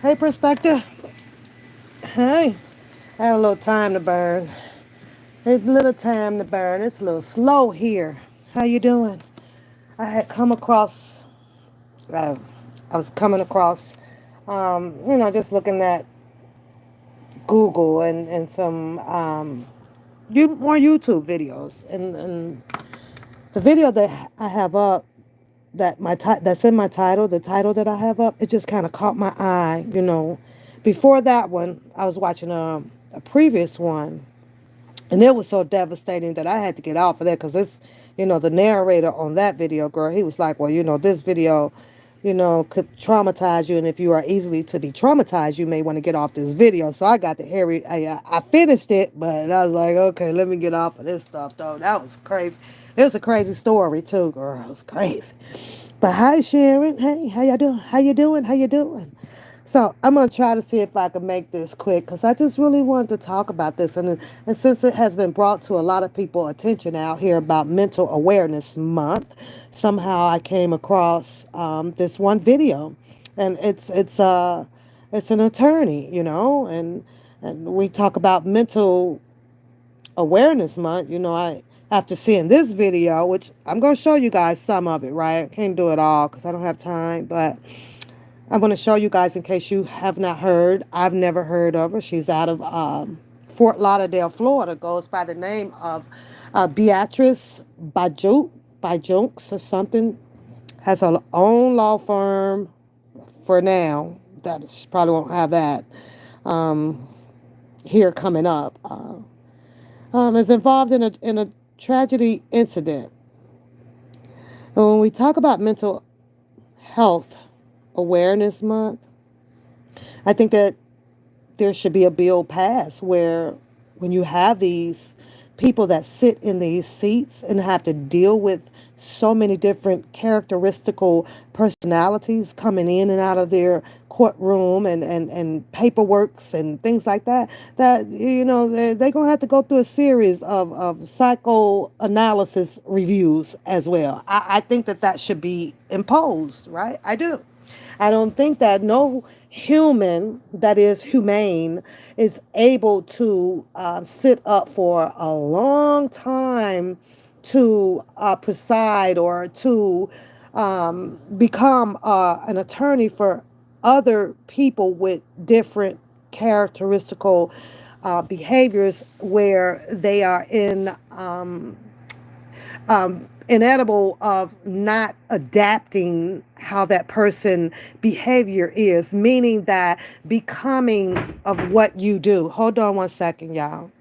Hey, Perspective. Hey. I had a little time to burn. It's a little time to burn. It's a little slow here. How you doing? I had come across, uh, I was coming across, just looking at Google and some more YouTube videos. And the video that I have up, that's in my title, the title that I have up, it just kind of caught my eye. Before that one, I was watching a previous one, and it was so devastating that I had to get off of that because the narrator on that video, girl, he was like, well, this video, could traumatize you, and if you are easily to be traumatized, you may want to get off this video. So I got the hairy. I finished it, but I was like, okay, let me get off of this stuff though. That was crazy. It was a crazy story too, girl. It was crazy. But hi, Sharon. Hey, how you doing? How you doing? How you doing? So I'm gonna try to see if I can make this quick because I just really wanted to talk about this, and since it has been brought to a lot of people's attention out here about Mental Awareness Month, somehow I came across this one video, and it's an attorney, and we talk about Mental Awareness Month. I after seeing this video, which I'm gonna show you guys some of it, right? I can't do it all because I don't have time, but I'm going to show you guys in case you have not heard. I've never heard of her. She's out of Fort Lauderdale, Florida. Goes by the name of Beatrice Bijoux or something. Has her own law firm for now. That she probably won't have that here coming up. Is involved in a tragedy incident. And when we talk about mental health awareness month, I think that there should be a bill passed where when you have these people that sit in these seats and have to deal with so many different characteristical personalities coming in and out of their courtroom and paperworks and things like that, they're going to have to go through a series of psychoanalysis reviews as well. I think that should be imposed, right? I do. I don't think that no human that is humane is able to sit up for a long time to preside or to become an attorney for other people with different characteristical behaviors where they are inedible of not adapting how that person behavior is, meaning that becoming of what you do. Hold on one second, y'all.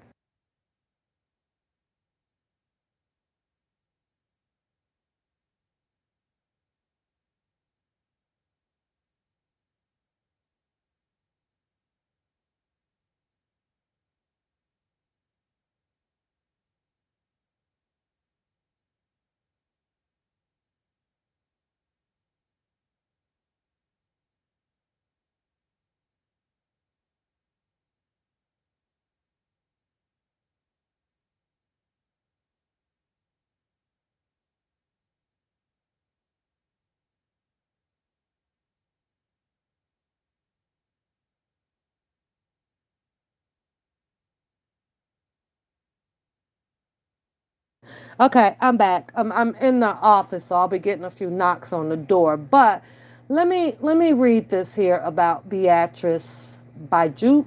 Okay, I'm back. I'm in the office, so I'll be getting a few knocks on the door. But let me read this here about Beatrice Bijoux,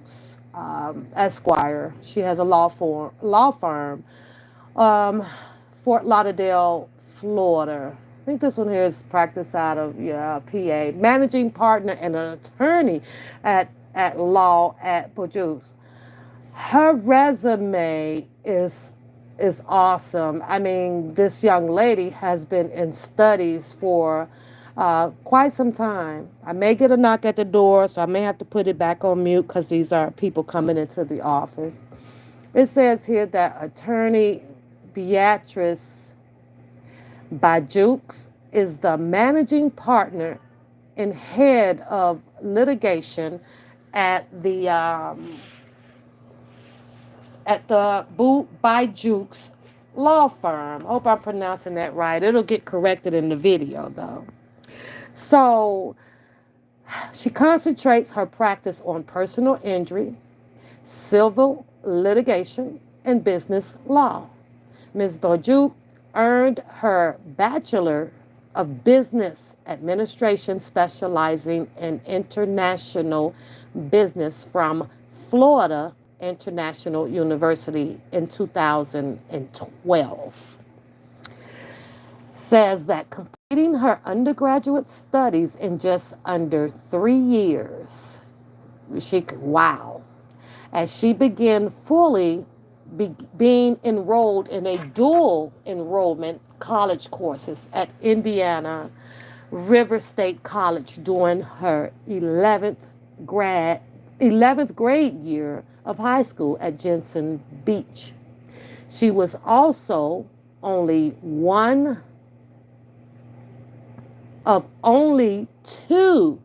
Esquire. She has a law firm, um, Fort Lauderdale, Florida. I think this one here is practice out of PA. Managing partner and an attorney at law at Bijoux. Her resume is awesome. I mean, this young lady has been in studies for quite some time. I may get a knock at the door, so I may have to put it back on mute because these are people coming into the office. It says here that attorney Beatrice Bijoux is the managing partner and head of litigation at the Bijoux law firm. Hope I'm pronouncing that right. It'll get corrected in the video though. So She concentrates her practice on personal injury, civil litigation, and business law. Ms. Bijoux earned her Bachelor of Business Administration, specializing in international business from Florida International University in 2012. Says that completing her undergraduate studies in just under 3 years, wow, as she began fully being enrolled in a dual enrollment college courses at Indiana River State College during her 11th grade year of high school at Jensen Beach. She was also only one of only two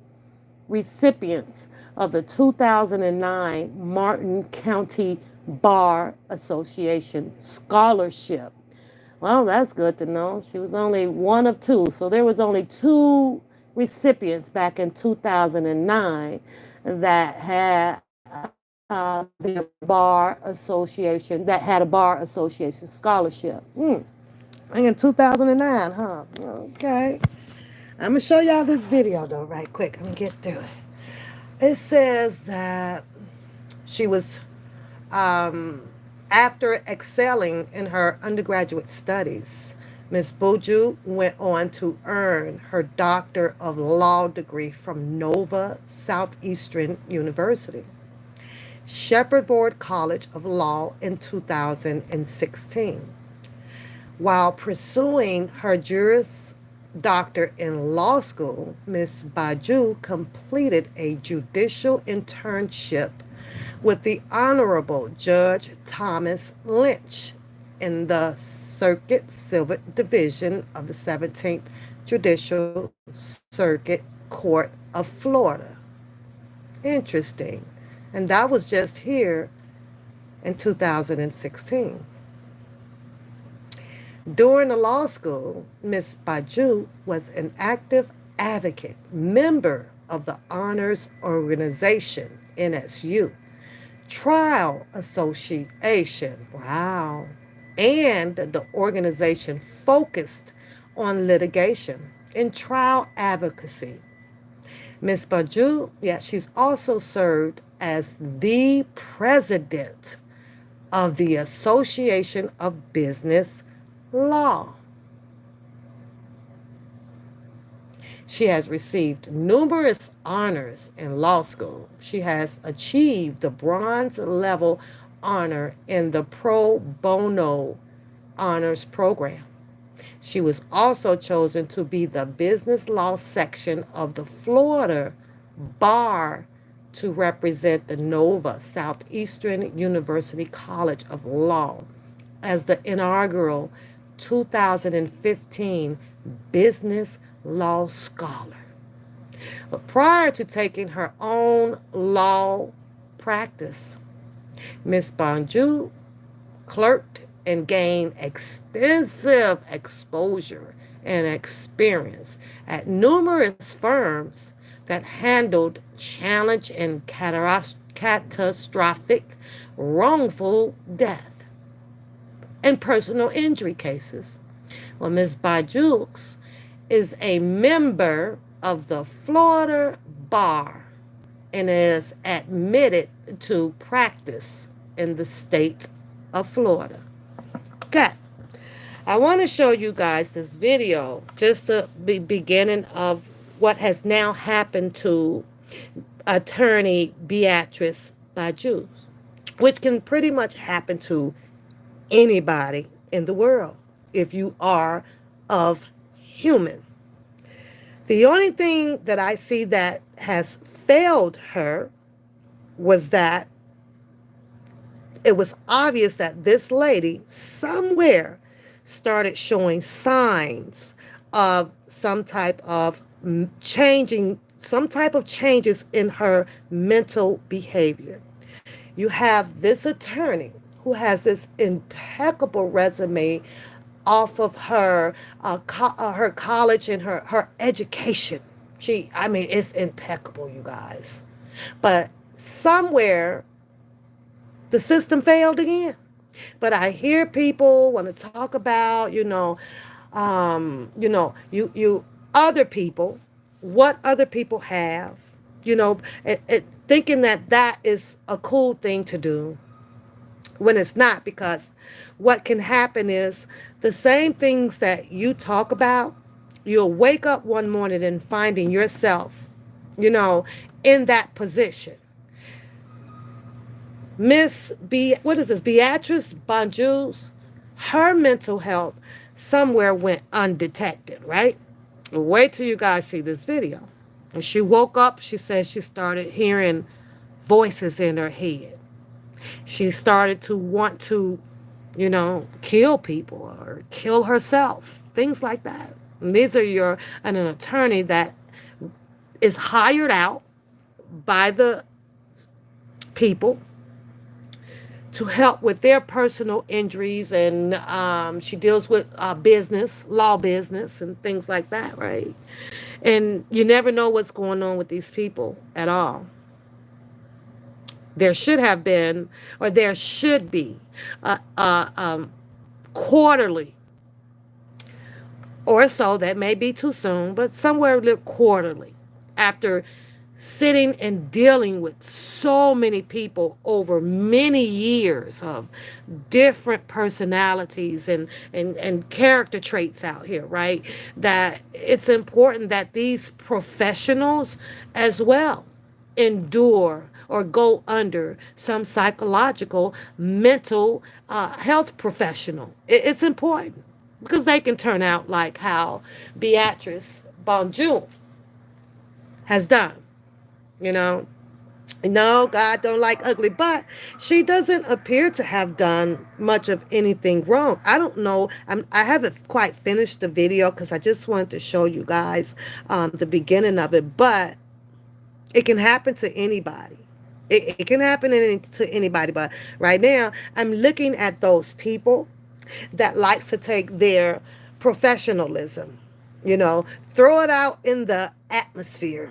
recipients of the 2009 Martin County Bar Association scholarship. Well, that's good to know. She was only one of two. So there was only two recipients back in 2009 that had their bar association, that had a bar association scholarship. In 2009, huh? Okay. I'm going to show y'all this video, though, right quick. I'm going to get through it. It says that she was, after excelling in her undergraduate studies, Ms. Bijoux went on to earn her Doctor of Law degree from Nova Southeastern University, Shepherd Board College of Law in 2016. While pursuing her Juris Doctor in law school, Ms. Bijoux completed a judicial internship with the Honorable Judge Thomas Lynch in the Circuit Civil Division of the 17th Judicial Circuit Court of Florida. Interesting. And that was just here in 2016. During the law school, Ms. Bijoux was an active advocate, member of the Honors Organization, NSU, Trial Association, wow, and the organization focused on litigation and trial advocacy. Ms. Bijoux, she's also served as the president of the Association of Business Law. She has received numerous honors in law school. She has achieved the bronze level honor in the pro bono honors program. She was also chosen to be the business law section of the Florida Bar to represent the Nova Southeastern University College of Law as the inaugural 2015 Business Law Scholar. But prior to taking her own law practice, Ms. Bijoux clerked and gained extensive exposure and experience at numerous firms that handled challenge and catastrophic wrongful death and personal injury cases. Well, Ms. Bijoux is a member of the Florida Bar and is admitted to practice in the state of Florida. Okay, I want to show you guys this video, just the beginning of what has now happened to attorney Beatrice Bijoux, which can pretty much happen to anybody in the world if you are of human. The only thing that I see that has failed her was that it was obvious that this lady somewhere started showing signs of some type of changes in her mental behavior. You have this attorney who has this impeccable resume off of her college and her education. I mean, it's impeccable, you guys. But somewhere the system failed again. But I hear people want to talk about, you other people, what other people have, thinking that that is a cool thing to do when it's not, because what can happen is the same things that you talk about, you'll wake up one morning and finding yourself, you know, in that position. What is this? Beatrice Bijoux, her mental health somewhere went undetected, right? Wait till you guys see this video. When she woke up, she says she started hearing voices in her head. She started to want to, kill people or kill herself, things like that. And these are an attorney that is hired out by the people to help with their personal injuries, and she deals with law business and things like that, right? And you never know what's going on with these people at all. There should have been, or there should be, quarterly or so. That may be too soon, but somewhere quarterly, after sitting and dealing with so many people over many years of different personalities and character traits out here, right? That it's important that these professionals as well endure or go under some psychological, mental health professional. It's important because they can turn out like how Beatrice Bijoux has done. You know, no, God don't like ugly, but she doesn't appear to have done much of anything wrong. I don't know. I haven't quite finished the video because I just wanted to show you guys the beginning of it, but it can happen to anybody. It can happen to anybody, but right now I'm looking at those people that likes to take their professionalism, throw it out in the atmosphere,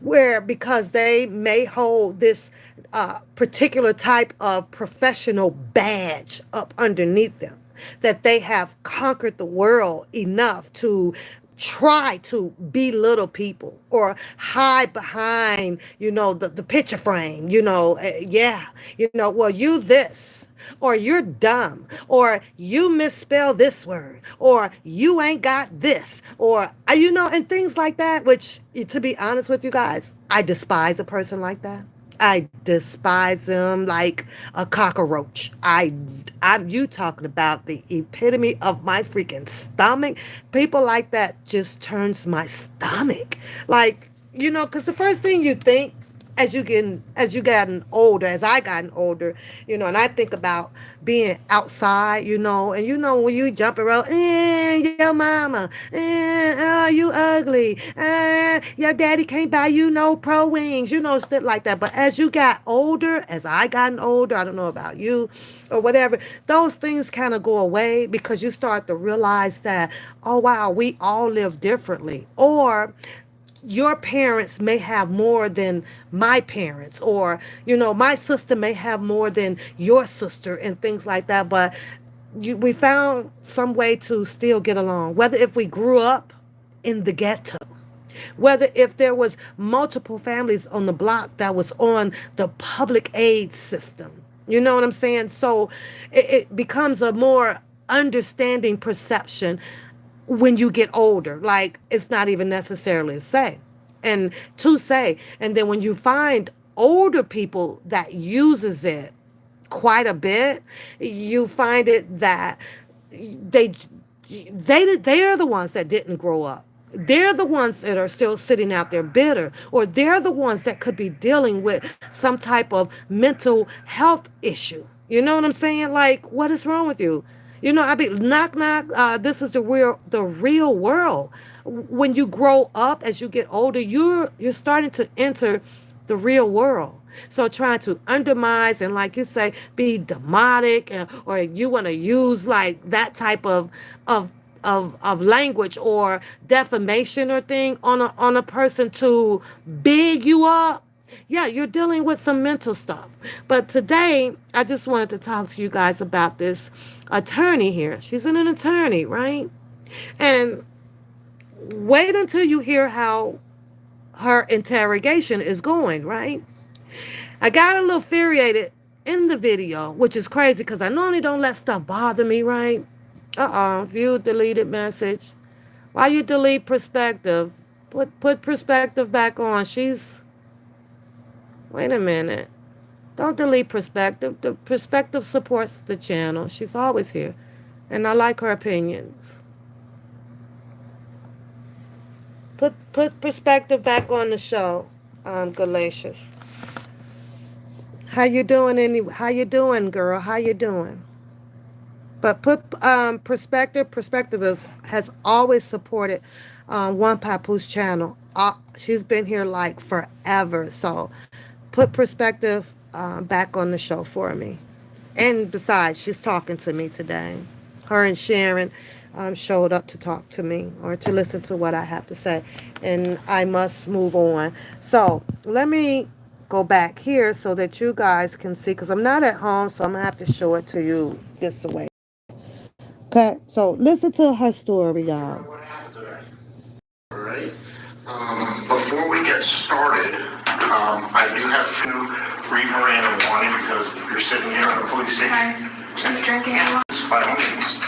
where because they may hold this particular type of professional badge up underneath them, that they have conquered the world enough to try to belittle people or hide behind, the picture frame, yeah, well, you this, or you're dumb, or you misspell this word, or you ain't got this, or, and things like that, which, to be honest with you guys, I despise a person like that. I despise them like a cockroach. I'm you talking about the epitome of my freaking stomach. People like that just turns my stomach. Like, because the first thing you think as I gotten older, and I think about being outside, and when you jump around, your mama, oh, you ugly, your daddy can't buy you no pro wings, stuff like that. But as you got older, as I gotten older, I don't know about you or whatever, those things kind of go away because you start to realize that, oh wow, we all live differently, or your parents may have more than my parents, or my sister may have more than your sister, and things like that. But we found some way to still get along, whether if we grew up in the ghetto, whether if there was multiple families on the block that was on the public aid system. You know what I'm saying? So it becomes a more understanding perception when you get older. Like, it's not even necessarily to say. And then when you find older people that uses it quite a bit, you find it that they are the ones that didn't grow up. They're the ones that are still sitting out there bitter, or they're the ones that could be dealing with some type of mental health issue. You know what I'm saying? Like, what is wrong with you? I be knock knock. This is the real world. When you grow up, as you get older, you're starting to enter the real world. So trying to undermine and, like you say, be demonic, or you want to use like that type of of language or defamation or thing on a person to big you up, yeah, you're dealing with some mental stuff. But today, I just wanted to talk to you guys about this attorney here. She's an attorney, right? And wait until you hear how her interrogation is going, right? I got a little infuriated in the video, which is crazy because I normally don't let stuff bother me, right? View deleted message. Why you delete perspective? Put perspective back on. She's wait a minute. Don't delete perspective. The perspective supports the channel. She's always here. And I like her opinions. Put perspective back on the show, Galatians. How you doing? How you doing, girl? How you doing? But put perspective. Perspective has always supported One Papoose channel. She's been here like forever. So put perspective back on the show for me. And besides, she's talking to me today. Her and Sharon showed up to talk to me or to listen to what I have to say. And I must move on. So let me go back here so that you guys can see, because I'm not at home, so I'm going to have to show it to you this way. Okay, so listen to her story, y'all. What happened today? All right. Before we get started, I do have to read Miranda warning because you're sitting here in the police station. I'm drinking at once. By all means.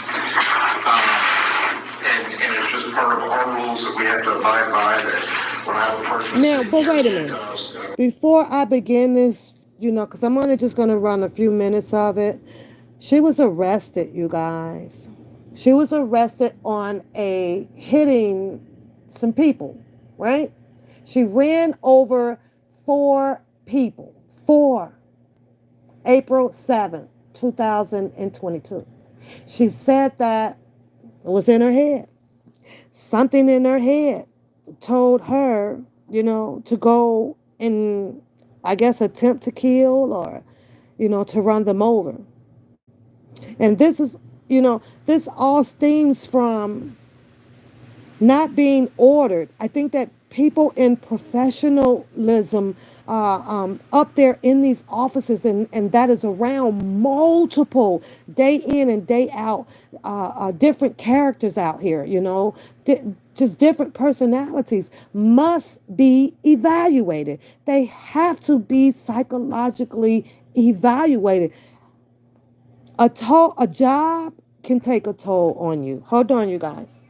And it's just part of our rules that we have to abide by. That when I have a person. Now, but wait a minute. Before I begin this, because I'm only just going to run a few minutes of it. She was arrested, you guys. She was arrested on hitting some people, right? She ran over 4 people. 4. April 7th, 2022. She said that it was in her head. Something in her head told her, to go and, I guess, attempt to kill or, to run them over. And this is, this all stems from not being ordered. I think that people in professionalism up there in these offices, and that is around multiple day in and day out, different characters out here, just different personalities must be evaluated. They have to be psychologically evaluated. A job can take a toll on you. Hold on, you guys.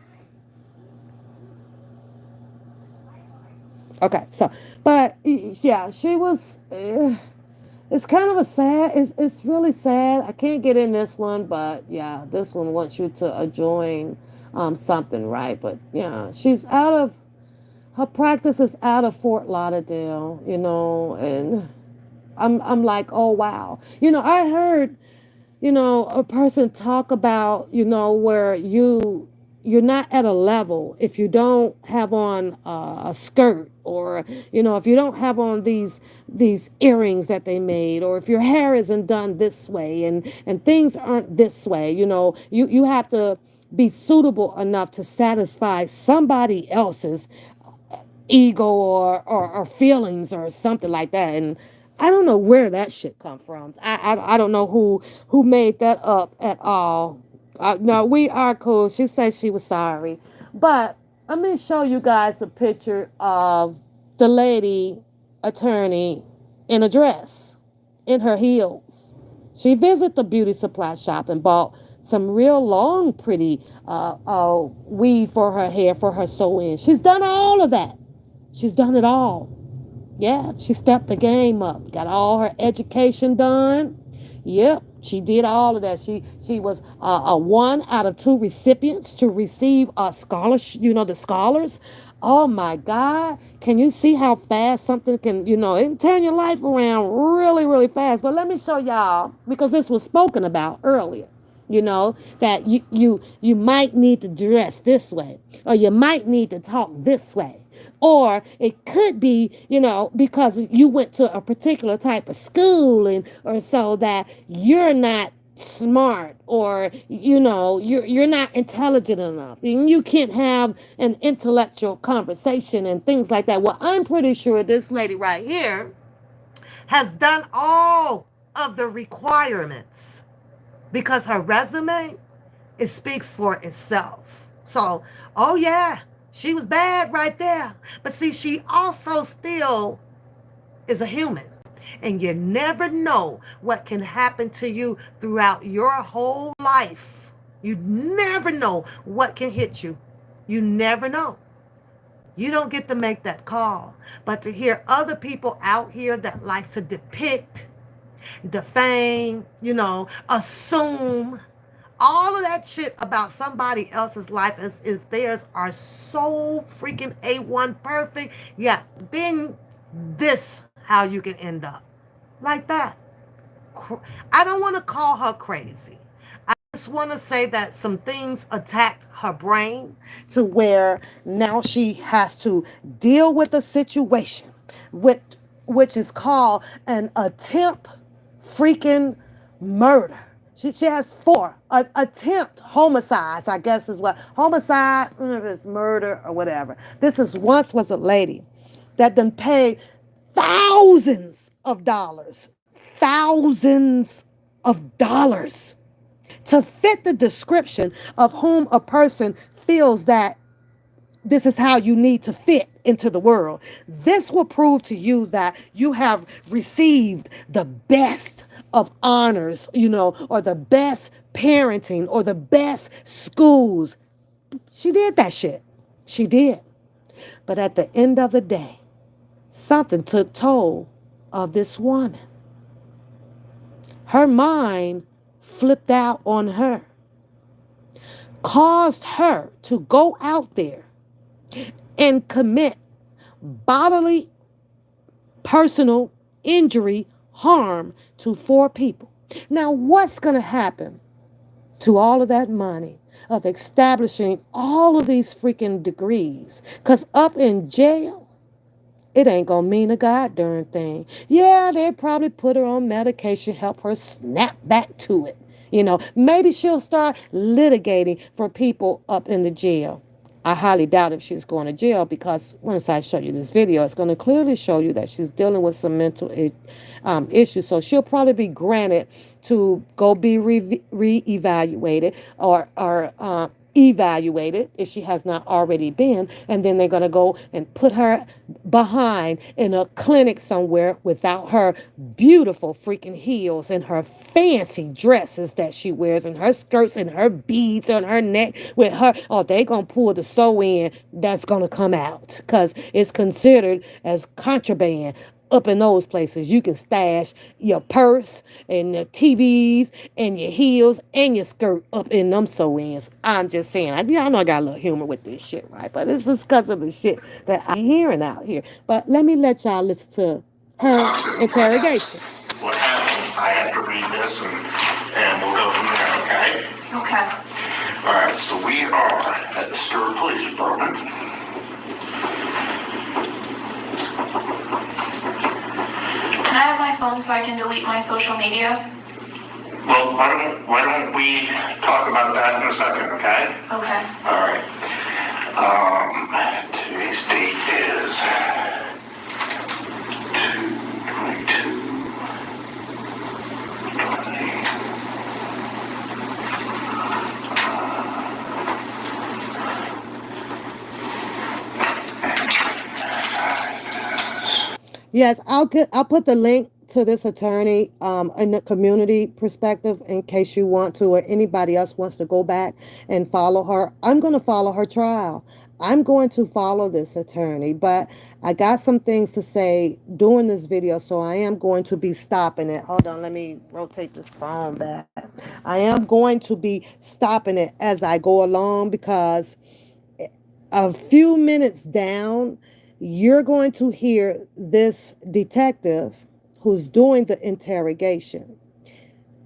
Okay, so, but yeah, she was, it's kind of it's really sad. I can't get in this one, but yeah, this one wants you to join something, right? But yeah, her practice is out of Fort Lauderdale, and I'm like, oh, wow. I heard, a person talk about, where you're not at a level if you don't have on a skirt, or if you don't have on these earrings that they made, or if your hair isn't done this way and things aren't this way. You have to be suitable enough to satisfy somebody else's ego or feelings or something like that. And I don't know where that shit come from. I don't know who made that up at all. No, we are cool. She said she was sorry. But let me show you guys a picture of the lady attorney in a dress, in her heels. She visited the beauty supply shop and bought some real long, pretty weave for her hair, for her sew-in. She's done all of that. She's done it all. Yeah, she stepped the game up. Got all her education done. Yep, she did all of that. She was a 1 out of 2 recipients to receive a scholarship. The scholars. Oh my God! Can you see how fast something can, it can turn your life around really, really fast? But let me show y'all, because this was spoken about earlier. That you might need to dress this way, or you might need to talk this way. Or it could be, because you went to a particular type of school, or so that you're not smart, or you're not intelligent enough, and you can't have an intellectual conversation and things like that. Well, I'm pretty sure this lady right here has done all of the requirements, because her resume, it speaks for itself. So, oh yeah, she was bad right there. But see, she also still is a human. And you never know what can happen to you throughout your whole life. You never know what can hit you. You never know. You don't get to make that call. But to hear other people out here that likes to depict, defame, assume all of that shit about somebody else's life as if theirs are so freaking A1 perfect, yeah, then this how you can end up. Like that. I don't want to call her crazy. I just want to say that some things attacked her brain to where now she has to deal with a situation with which is called an attempt freaking murder. She has four attempt homicides, I guess is what homicide, if it's murder or whatever. This is once was a lady that done paid thousands of dollars, thousands of dollars to fit the description of whom a person feels that this is how you need to fit into the world. This will prove to you that you have received the best of honors, or the best parenting, or the best schools. She did that shit. She did. But at the end of the day, something took toll of this woman. Her mind flipped out on her, caused her to go out there and commit bodily, personal injury, harm to four people. Now, what's going to happen to all of that money of establishing all of these freaking degrees? Because up in jail, it ain't gonna mean a goddamn thing. Yeah, they probably put her on medication, help her snap back to it. Maybe she'll start litigating for people up in the jail. I highly doubt if she's going to jail, because once I show you this video, it's going to clearly show you that she's dealing with some mental issues. So she'll probably be granted to go be re-evaluated, or evaluated if she has not already been, and then they're going to go and put her behind in a clinic somewhere without her beautiful freaking heels and her fancy dresses that she wears and her skirts and her beads on her neck with her. Oh, they going to pull the sew in that's going to come out, because it's considered as contraband. Up in those places, you can stash your purse and the TVs and your heels and your skirt up in them sew-ins. I'm just saying. I know I got a little humor with this shit, right? But it's just because of the shit that I'm hearing out here. But let me let y'all listen to her interrogation. What happened? I have to read this, and we'll go from there, okay? Okay. All right, so we are at the Stewart Police Department. Can I have my phone so I can delete my social media? Well, why don't we talk about that in a second, okay? Okay. All right. Today's date is 2/22/20. Yes, I'll put the link to this attorney in the community perspective, in case you want to, or anybody else wants to go back and follow her. I'm going to follow her trial. I'm going to follow this attorney, but I got some things to say during this video, so I am going to be stopping it. Hold on, let me rotate this phone back. I am going to be stopping it as I go along, because a few minutes down, you're going to hear this detective who's doing the interrogation.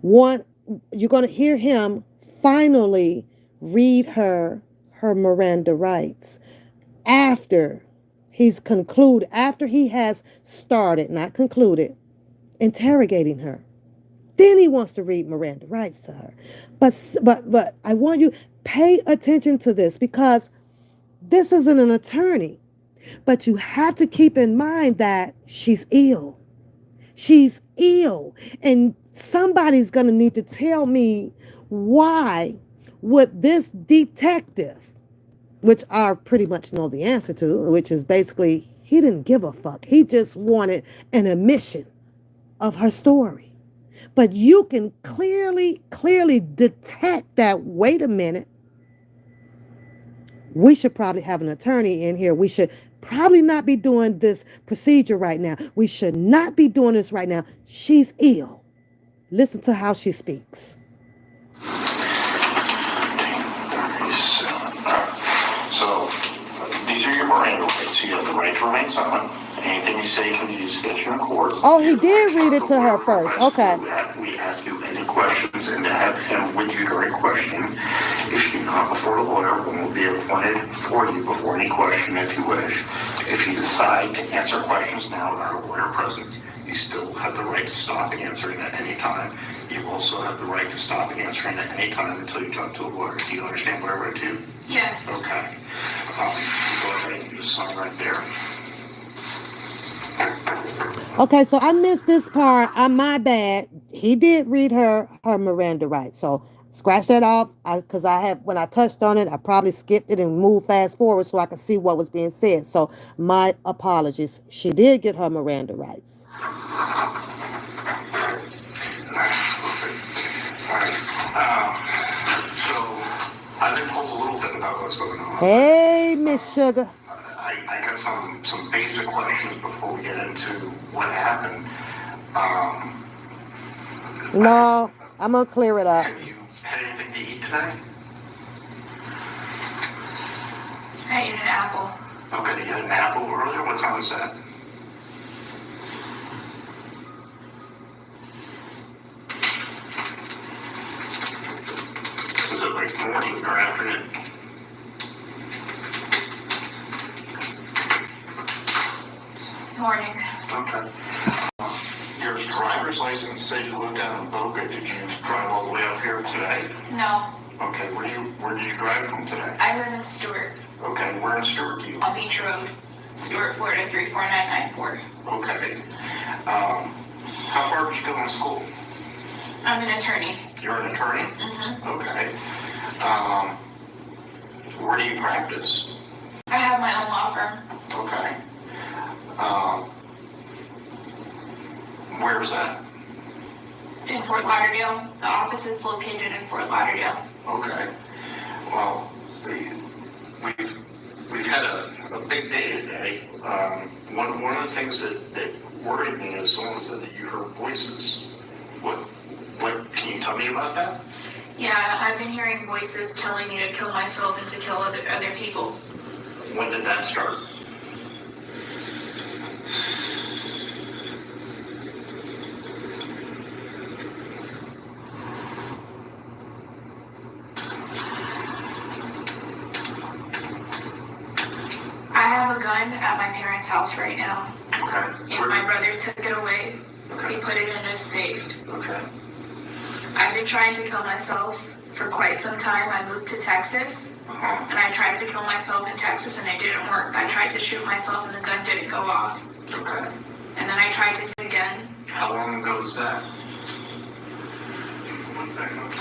You're going to hear him finally read her Miranda rights after after he has started, not concluded, interrogating her. Then he wants to read Miranda rights to her. But I want you pay attention to this because this isn't an attorney. But you have to keep in mind that she's ill. She's ill. And somebody's going to need to tell me why would this detective, which I pretty much know the answer to, which is basically he didn't give a fuck. He just wanted an admission of her story. But you can clearly detect that, wait a minute, we should probably have an attorney in here. We should probably not be doing this procedure right now. We should not be doing this right now. She's ill. Listen to how she speaks. So, these are your Miranda rights. You have the right to remain silent. Anything you say can be used against you in court. Oh, he did read it to her first. Okay. We ask you any questions and to have him with you during questioning. If you're not before a lawyer, one will be appointed for you before any question if you wish. If you decide to answer questions now without a lawyer present, you still have the right to stop answering at any time. You also have the right to stop answering at any time until you talk to a lawyer. Do you understand what I read to you? Yes. Okay. Go ahead and just sign right there. Okay, so I missed this part. My bad. He did read her Miranda rights. So scratch that off because when I touched on it, I probably skipped it and moved fast forward so I could see what was being said. So my apologies. She did get her Miranda rights. So I've been told a little bit about what's going on. Hey, Miss Sugar. I got some basic questions before we get into what happened. No, I'm going to clear it up. Have you had anything to eat today? I ate an apple. Okay, you had an apple earlier? What time was that? Was it like morning or afternoon? Morning. Okay. Your driver's license says you live down in Boca. Did you drive all the way up here today? No. Okay, where did you drive from today? I live in Stewart. Okay, where in Stewart do you live? On Beach Road. Stewart, Florida 34994. Okay. How far did you go to school? I'm an attorney. You're an attorney? Mm-hmm. Okay. Where do you practice? I have my own law firm. Okay. Where's that? In Fort Lauderdale. The office is located in Fort Lauderdale. Okay. Well, we've had a big day today. One of the things that worried me is someone said that you heard voices. What can you tell me about that? Yeah, I've been hearing voices telling me to kill myself and to kill other people. When did that start? I have a gun at my parents' house right now. Okay. And my brother took it away. Okay. He put it in a safe. Okay. I've been trying to kill myself for quite some time. I moved to Texas, and I tried to kill myself in Texas, and it didn't work. I tried to shoot myself, and the gun didn't go off. Okay. And then I tried to do it again. How long ago was that?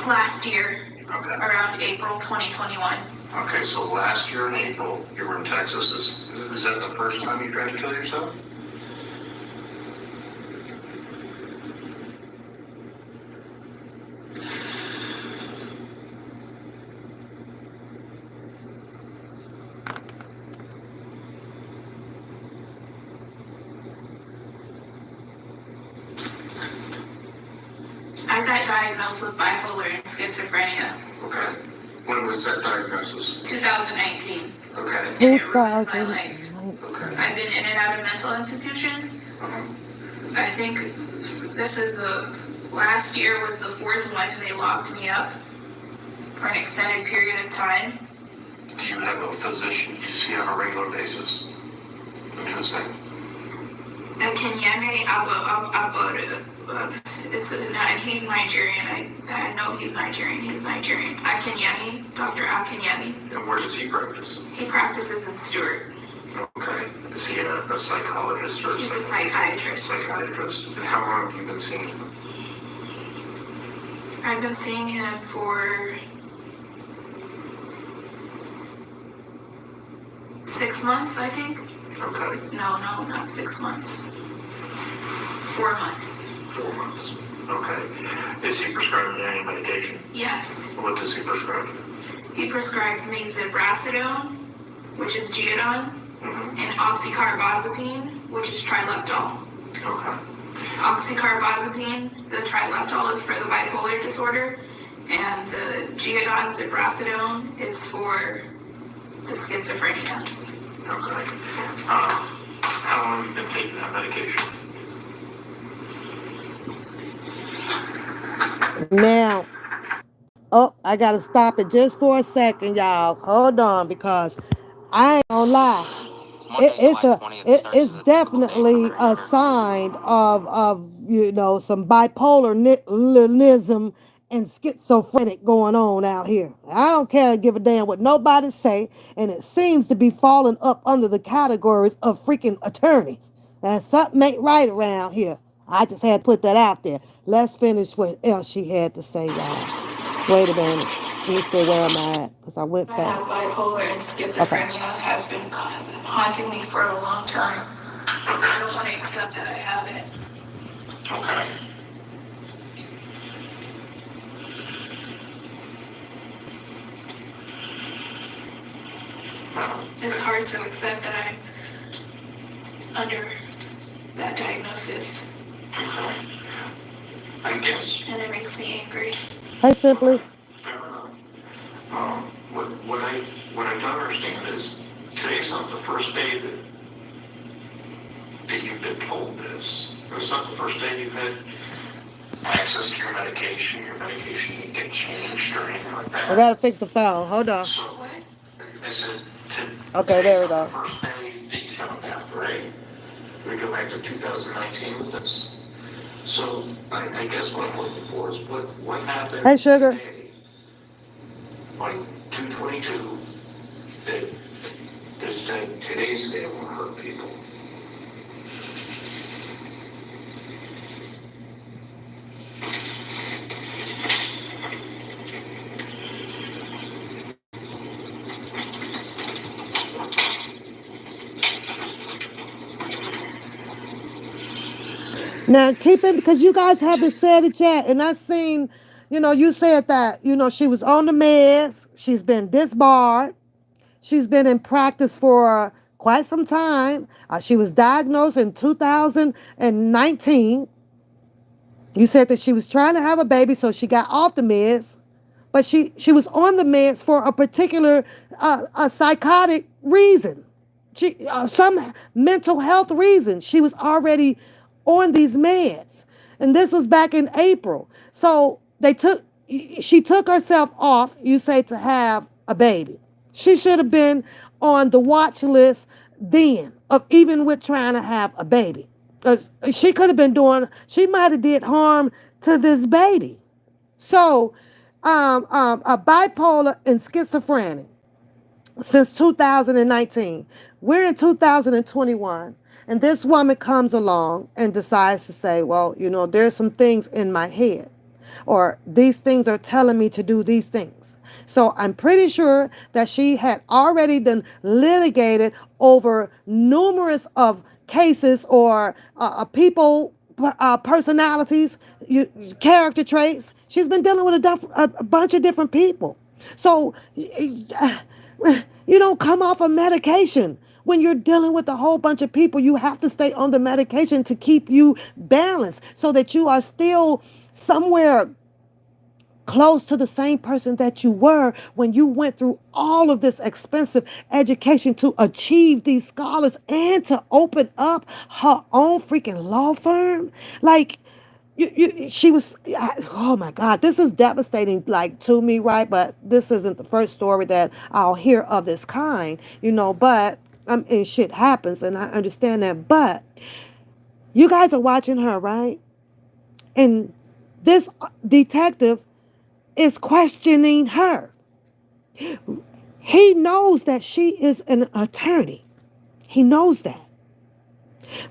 Last year, Okay. around April 2021. Okay, so last year in April, you were in Texas. Is that the first time you tried to kill yourself? I got diagnosed with bipolar and schizophrenia. Okay. When was that diagnosis? 2019. Okay. And it ruined my life. 2019. I've been in and out of mental institutions. I think this is last year was the fourth one they locked me up for an extended period of time. Do you have a physician you see on a regular basis? And who's that? Kenyane and he's Nigerian. I know he's Nigerian. He's Nigerian. Akinyemi, Dr. Akinyemi. And where does he practice? He practices in Stewart. Okay. Is he a psychologist or? He's a psychiatrist. Psychiatrist. And how long have you been seeing him? I've been seeing him for 6 months, I think. Okay. No, not 6 months. 4 months. 4 months. Okay. Is he prescribing any medication? Yes. What does he prescribe? He prescribes me zibrasidone, which is Geodon, and oxycarbazepine, which is trileptal. Okay. Oxycarbazepine, the trileptal is for the bipolar disorder, and the Geodon zibrasidone is for the schizophrenia. Okay. How long have you been taking that medication? Now, oh, I gotta stop it just for a second, y'all. Hold on, because I ain't gonna lie. It's definitely a sign of some bipolarism and schizophrenic going on out here. I don't care to give a damn what nobody say, and it seems to be falling up under the categories of freaking attorneys. And something ain't right around here. I just had to put that out there. Let's finish what else she had to say, y'all. Wait a minute. Let me see where am I at, because I went I fast. have bipolar and schizophrenia has been haunting me for a long time. I don't want to accept that I have it. Okay. It's hard to accept that I'm under that diagnosis. Okay. I guess. And it makes me angry. Hey, Simply. Fair enough. What I don't understand is today's not the first day that you've been told this. It's not the first day you've had access to your medication didn't get changed or anything like that. I gotta fix the phone. Hold on. So, What? I said, Okay, there we go. the first day that you found out, right? We go back to 2019 with this. So, I guess what I'm looking for is what happened Hey, Sugar. today, like 222, that said today's day will hurt people. Now, keep it, because you guys haven't said it yet. And I've seen, you said that, she was on the meds. She's been disbarred. She's been in practice for quite some time. She was diagnosed in 2019. You said that she was trying to have a baby, so she got off the meds. But she was on the meds for a particular a psychotic reason. Some mental health reason. She was already on these meds. And this was back in April. So she took herself off, you say, to have a baby. She should have been on the watch list then of even with trying to have a baby. Because she could have been she might have did harm to this baby. So, a bipolar and schizophrenic since 2019. We're in 2021. And this woman comes along and decides to say, well, there's some things in my head, or these things are telling me to do these things. So I'm pretty sure that she had already been litigated over numerous of cases or people, personalities, character traits. She's been dealing with a bunch of different people. So you don't come off of medication. When you're dealing with a whole bunch of people, you have to stay on the medication to keep you balanced so that you are still somewhere close to the same person that you were when you went through all of this expensive education to achieve these scholars and to open up her own freaking law firm. Like, she was, oh my God, this is devastating, like, to me, right? But this isn't the first story that I'll hear of this kind, but and shit happens, and I understand that. But you guys are watching her, right? And this detective is questioning her. He knows that she is an attorney. He knows that.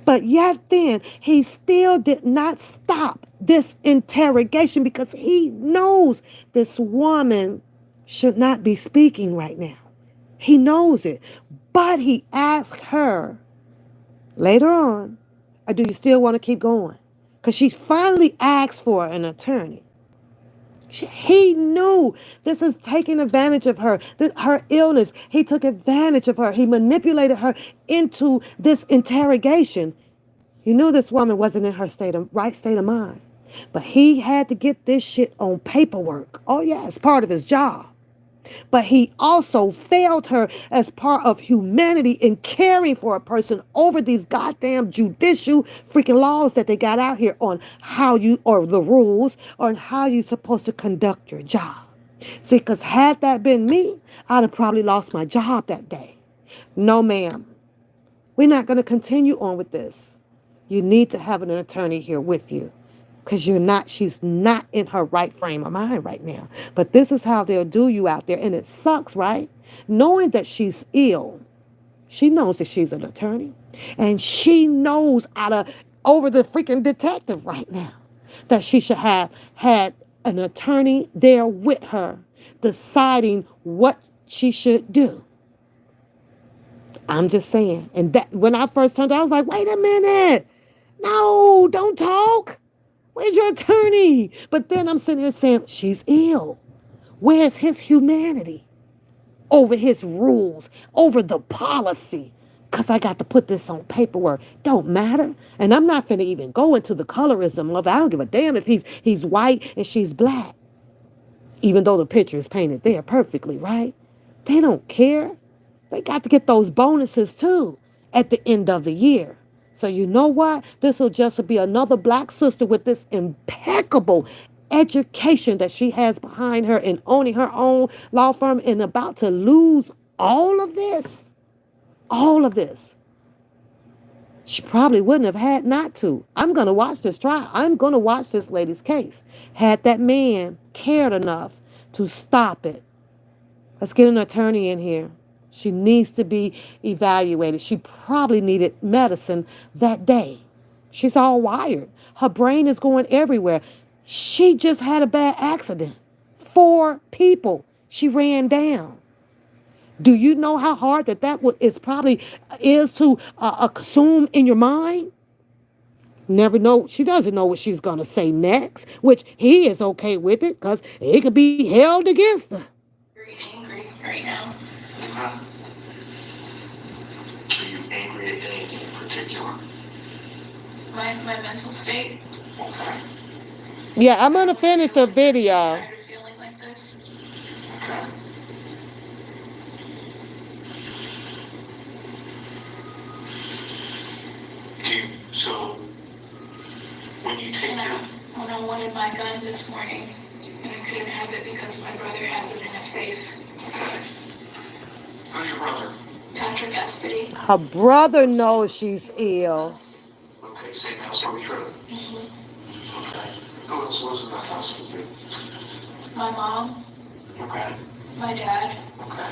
But yet then, he still did not stop this interrogation because he knows this woman should not be speaking right now. He knows it. But he asked her later on, do you still want to keep going? Because she finally asked for an attorney. He knew this is taking advantage of her, her illness. He took advantage of her. He manipulated her into this interrogation. He knew this woman wasn't in her right state of mind. But he had to get this shit on paperwork. Oh, yeah, it's part of his job. But he also failed her as part of humanity in caring for a person over these goddamn judicial freaking laws that they got out here on how you, or the rules, on how you're supposed to conduct your job. See, because had that been me, I'd have probably lost my job that day. No, ma'am. We're not going to continue on with this. You need to have an attorney here with you. Because she's not in her right frame of mind right now. But this is how they'll do you out there. And it sucks, right? Knowing that she's ill. She knows that she's an attorney. And she knows over the freaking detective right now that she should have had an attorney there with her deciding what she should do. I'm just saying. And that when I first turned out, I was like, wait a minute. No, don't talk. Where's your attorney? But then I'm sitting here saying, she's ill. Where's his humanity? Over his rules, over the policy. Because I got to put this on paperwork. Don't matter. And I'm not finna even go into the colorism of it. I don't give a damn if he's white and she's black. Even though the picture is painted there perfectly, right? They don't care. They got to get those bonuses too at the end of the year. So you know what? This will just be another black sister with this impeccable education that she has behind her and owning her own law firm and about to lose all of this. All of this. She probably wouldn't have had not to. I'm going to watch this trial. I'm going to watch this lady's case. Had that man cared enough to stop it. Let's get an attorney in here. She needs to be evaluated. She probably needed medicine that day. She's all wired. Her brain is going everywhere. She just had a bad accident. 4 people she ran down. Do you know how hard that is to consume in your mind? Never know. She doesn't know what she's going to say next, which he is okay with it because it could be held against her. Very angry right now. So you angry at anything in particular? My mental state. Okay. Yeah, I'm going to finish the video. Tired of feeling like this. Okay. So when you take when I wanted my gun this morning, and I couldn't have it because my brother has it in a safe. Okay. Who's your brother? Patrick Espity. Her brother knows she's ill. Okay, same house on the road. Okay. Who else was in that house with you? My mom. Okay. My dad. Okay.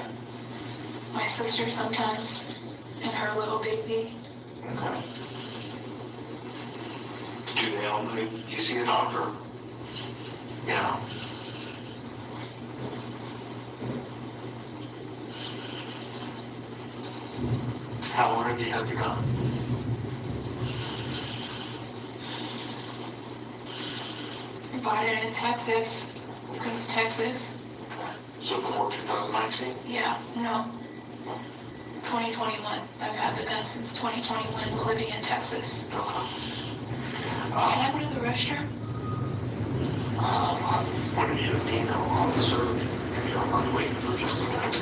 My sister sometimes, and her little baby. Okay. Do they all know you see a doctor? Yeah. How long have you had the gun? I bought it in Texas, since Texas. Okay. So before 2019? Yeah, no. 2021. I've had the gun since 2021, living in Texas. Okay. Can I go to the restroom? I'm going to need a female officer. If you don't mind waiting for just a minute.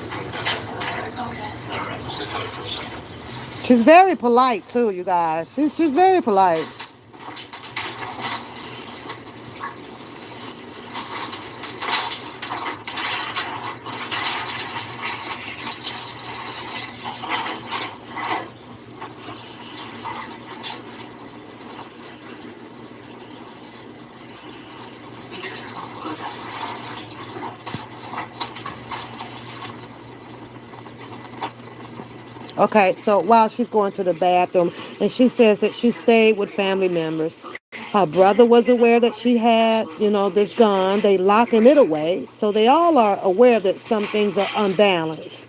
Okay. All right, sit tight for a second. She's very polite too, you guys. She's very polite. Okay, so while she's going to the bathroom, and she says that she stayed with family members. Her brother was aware that she had, this gun. They locking it away, so they all are aware that some things are unbalanced.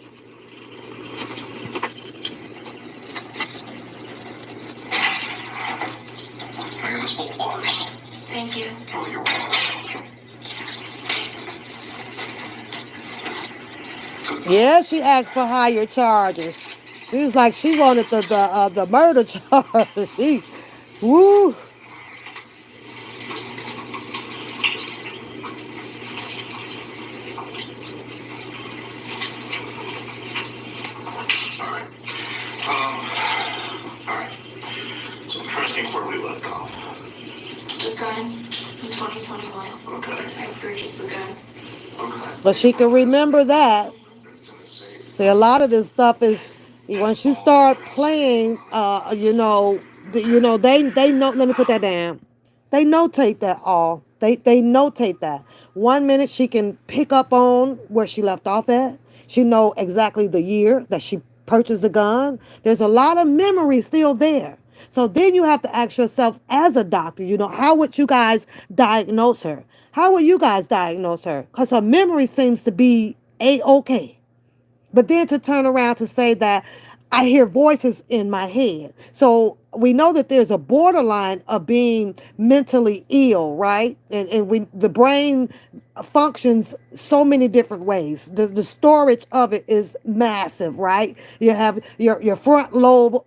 I got us both waters. Thank you. Oh, you're welcome. Yeah, she asked for higher charges. She was like she wanted the murder charge. Woo. All right. All right. So I'm trying to think where we left off. The gun in 2021. Okay. I purchased the gun. Okay. But she can remember that. It's in the safe. See, a lot of this stuff is once you start playing, they know. Let me put that down. They notate that all. They notate that. 1 minute she can pick up on where she left off at. She know exactly the year that she purchased the gun. There's a lot of memory still there. So then you have to ask yourself, as a doctor, how would you guys diagnose her? How would you guys diagnose her? Because her memory seems to be a-okay. But then to turn around to say that I hear voices in my head. So we know that there's a borderline of being mentally ill, right? And the brain functions so many different ways. The storage of it is massive, right? You have your front lobe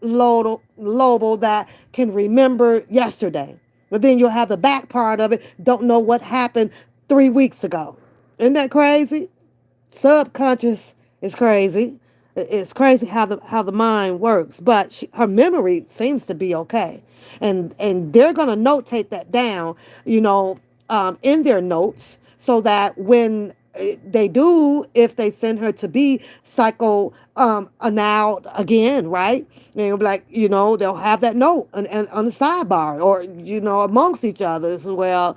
that can remember yesterday. But then you'll have the back part of it, don't know what happened 3 weeks ago. Isn't that crazy? Subconscious is crazy. It's crazy how the mind works, but her memory seems to be okay, and they're gonna notate that down, in their notes, so that when they do, if they send her to be psycho annulled again, right? They'll be like, they'll have that note and on the sidebar, or amongst each other as well.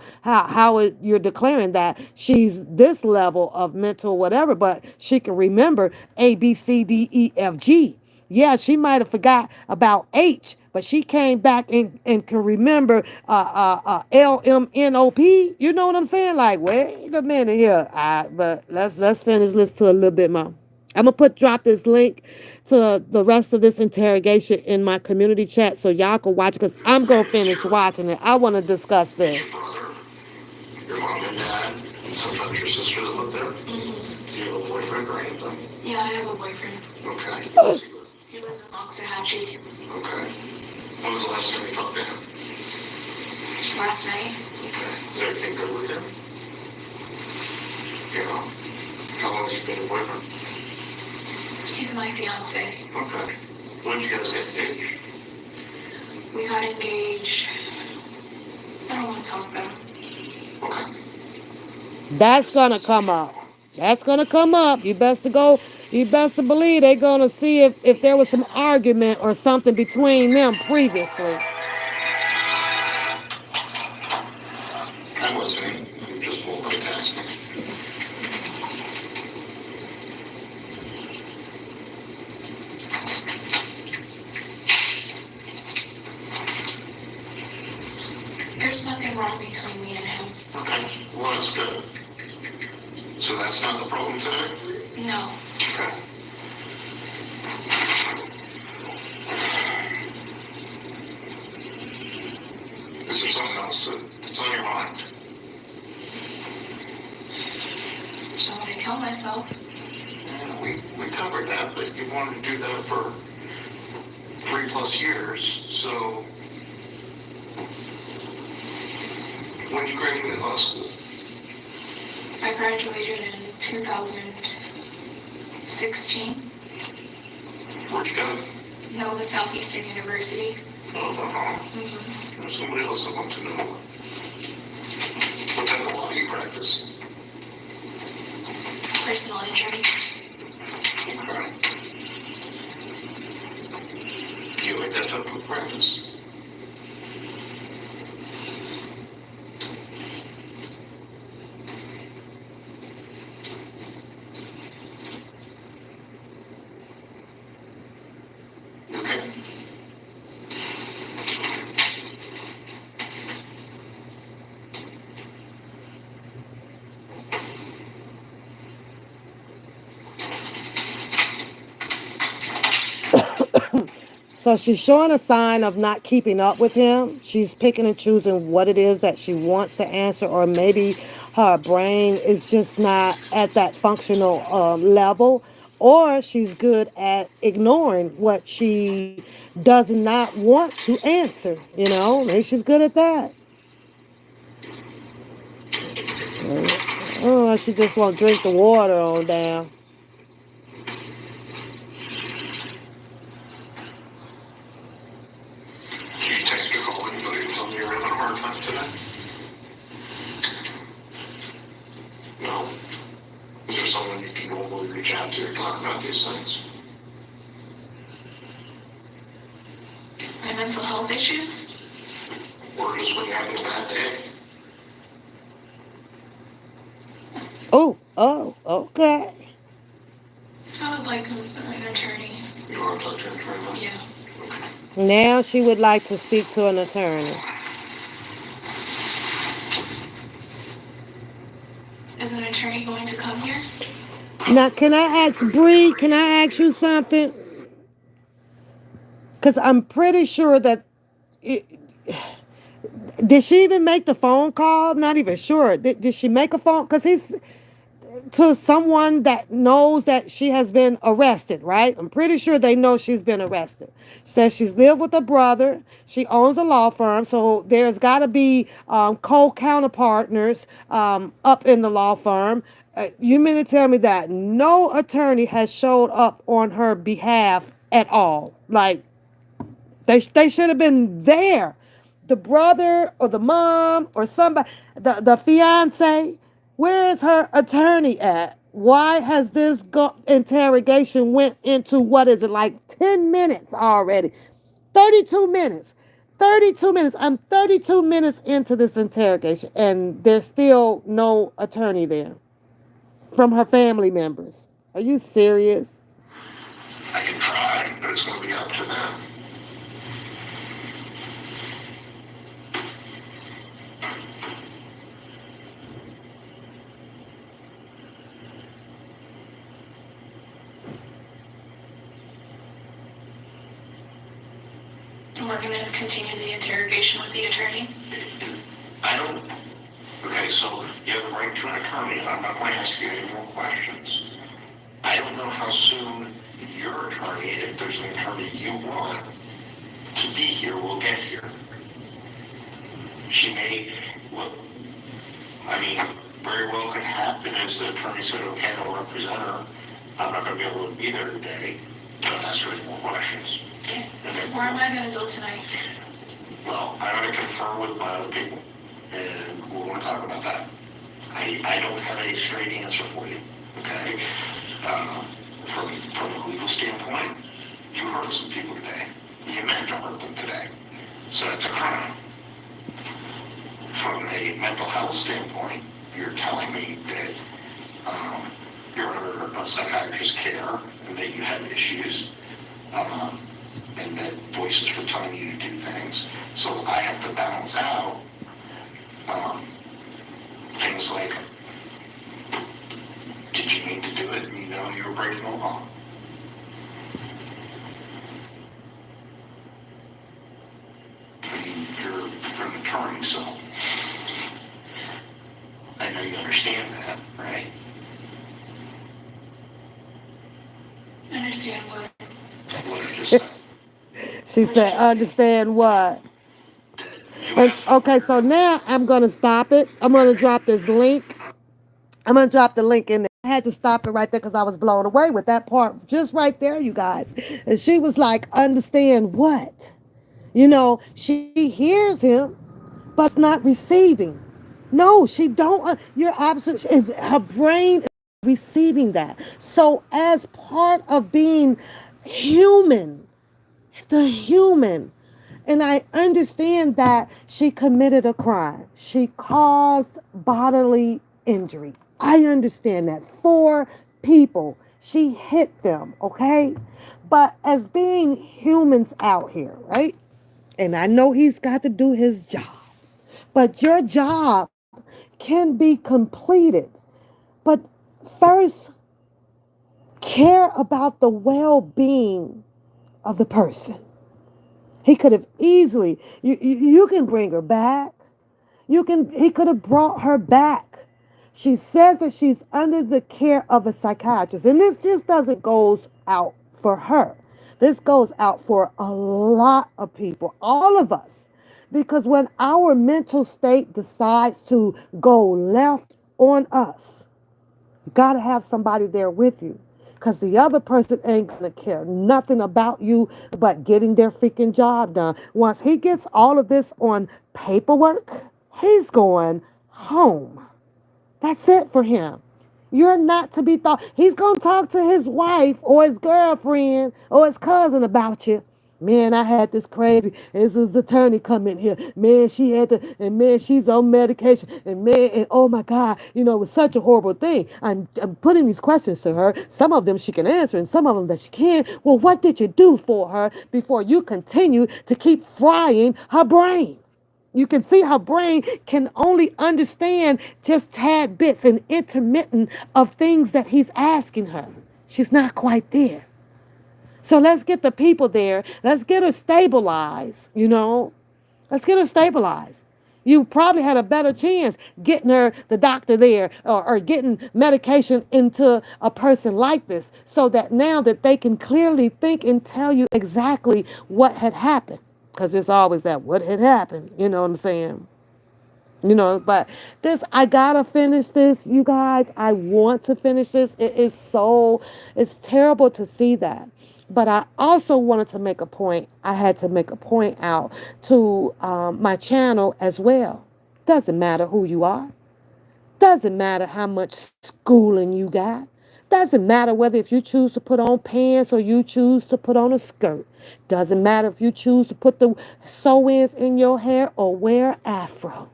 You're declaring that she's this level of mental whatever, but she can remember A, B, C, D, E, F, G. Yeah, she might have forgot about H, but she came back and can remember L, M, N, O, P. You know what I'm saying? Like, wait a minute here. But let's finish listen to a little bit more. I'm gonna drop this link to the rest of this interrogation in my community chat so y'all can watch, because I'm gonna finish watching it. I want to discuss this. Your brother, your mom and dad, and sometimes your sister that live there. Mm-hmm. Do you have a boyfriend or anything? Yeah, I have a boyfriend. Okay. Who does he live? He lives in Attys. Okay. When was the last time you talked to him? Last night. Okay. Is everything good with him? Yeah. How long has he been your boyfriend? He's my fiance. Okay. When did you guys get engaged? We got engaged. I don't want to talk about it. Okay. That's gonna come up. That's gonna come up. You best to believe they're gonna see if there was some argument or something between them previously. I'm listening. I'm just multitasking. There's nothing wrong between me and him. Okay. Well, that's good. So that's not the problem today? No. Okay. Is there something else that's on your mind? I want to kill myself. Yeah, we covered that, but you wanted to do that for 3+ years, so when did you graduate law school? I graduated in 2016. Where'd you go? Nova Southeastern University. Oh, Mm-hmm. There's somebody else I want to know. What type of law do you practice? Personal injury. Okay. Do you like that type of practice? So she's showing a sign of not keeping up with him. She's picking and choosing what it is that she wants to answer, or maybe her brain is just not at that functional level, or she's good at ignoring what she does not want to answer. Maybe she's good at that. Oh, she just won't drink the water on down. Did you text or call anybody to tell me you're having a hard time today? No. Is there someone you can normally reach out to talk about these things? My mental health issues? Or just when you're having a bad day? Oh, okay. I would like an attorney. You want to talk to an attorney? Yeah. Okay. Now she would like to speak to an attorney. Is an attorney going to come here? Now, can I ask Bree? Can I ask you something? Because I'm pretty sure that. It, did she even make the phone call? I'm not even sure. Did she make a phone? Because he's to someone that knows that she has been arrested, right? I'm pretty sure they know she's been arrested. She says she's lived with a brother. She owns a law firm, so there's got to be co-counterpartners up in the law firm. You mean to tell me that no attorney has showed up on her behalf at all? Like, they should have been there. The brother or the mom or somebody, the fiance, where is her attorney at? Why has this interrogation went into, what is it, like 10 minutes already? 32 minutes. 32 minutes. I'm 32 minutes into this interrogation and there's still no attorney there from her family members. Are you serious? I can try, but it's going to be up to them. We're going to continue the interrogation with the attorney. I don't. Okay, so you have the right to an attorney, and I'm not going to ask you any more questions. I don't know how soon your attorney, if there's an attorney you want to be here, will get here. She may, well, I mean, very well could happen as the attorney said, okay, I'll represent her. I'm not going to be able to be there today. Don't ask her any more questions. Okay. Where am I going to go tonight? Well, I'm going to confer with my other people, and we're going to talk about that. I don't have a straight answer for you, okay? From a legal standpoint, you hurt some people today. You meant to hurt them today. So that's a crime. From a mental health standpoint, you're telling me that you're under a psychiatrist's care and that you have issues. And that voices were telling you to do things. So I have to balance out things like, did you mean to do it? And you know you were breaking the law. I mean, you're an attorney, so I know you understand that, right? I understand what? What I just said. She said, understand what? You Okay, so now I'm going to stop it. I'm going to drop this link. I'm going to drop the link in there. I had to stop it right there because I was blown away with that part. Just right there, you guys. And she was like, understand what? She hears him, but it's not receiving. No, she don't. You're absolutely, her brain is receiving that. So as part of being human, the human. And I understand that she committed a crime. She caused bodily injury. I understand that. 4 people. She hit them, okay? But as being humans out here, right? And I know he's got to do his job. But your job can be completed. But first, care about the well-being of the person. He could have easily, you can bring her back. He could have brought her back. She says that she's under the care of a psychiatrist. And this just doesn't goes out for her. This goes out for a lot of people, all of us. Because when our mental state decides to go left on us, you got to have somebody there with you. Because the other person ain't going to care nothing about you but getting their freaking job done. Once he gets all of this on paperwork, he's going home. That's it for him. You're not to be thought. He's going to talk to his wife or his girlfriend or his cousin about you. Man, I had this crazy. This is the attorney come in here. Man, she had to, and man, she's on medication. And man, and oh my God, it was such a horrible thing. I'm putting these questions to her. Some of them she can answer, and some of them that she can't. Well, what did you do for her before you continue to keep frying her brain? You can see her brain can only understand just tad bits and intermittent of things that he's asking her. She's not quite there. So let's get the people there. Let's get her stabilized, Let's get her stabilized. You probably had a better chance getting her, the doctor there, or getting medication into a person like this so that now that they can clearly think and tell you exactly what had happened. Because it's always that, what had happened, you know what I'm saying? But I gotta finish this, you guys. I want to finish this. It's terrible to see that. But I also wanted to make a point. I had to make a point out to my channel as well. Doesn't matter who you are. Doesn't matter how much schooling you got. Doesn't matter whether if you choose to put on pants or you choose to put on a skirt. Doesn't matter if you choose to put the sew-ins in your hair or wear afro.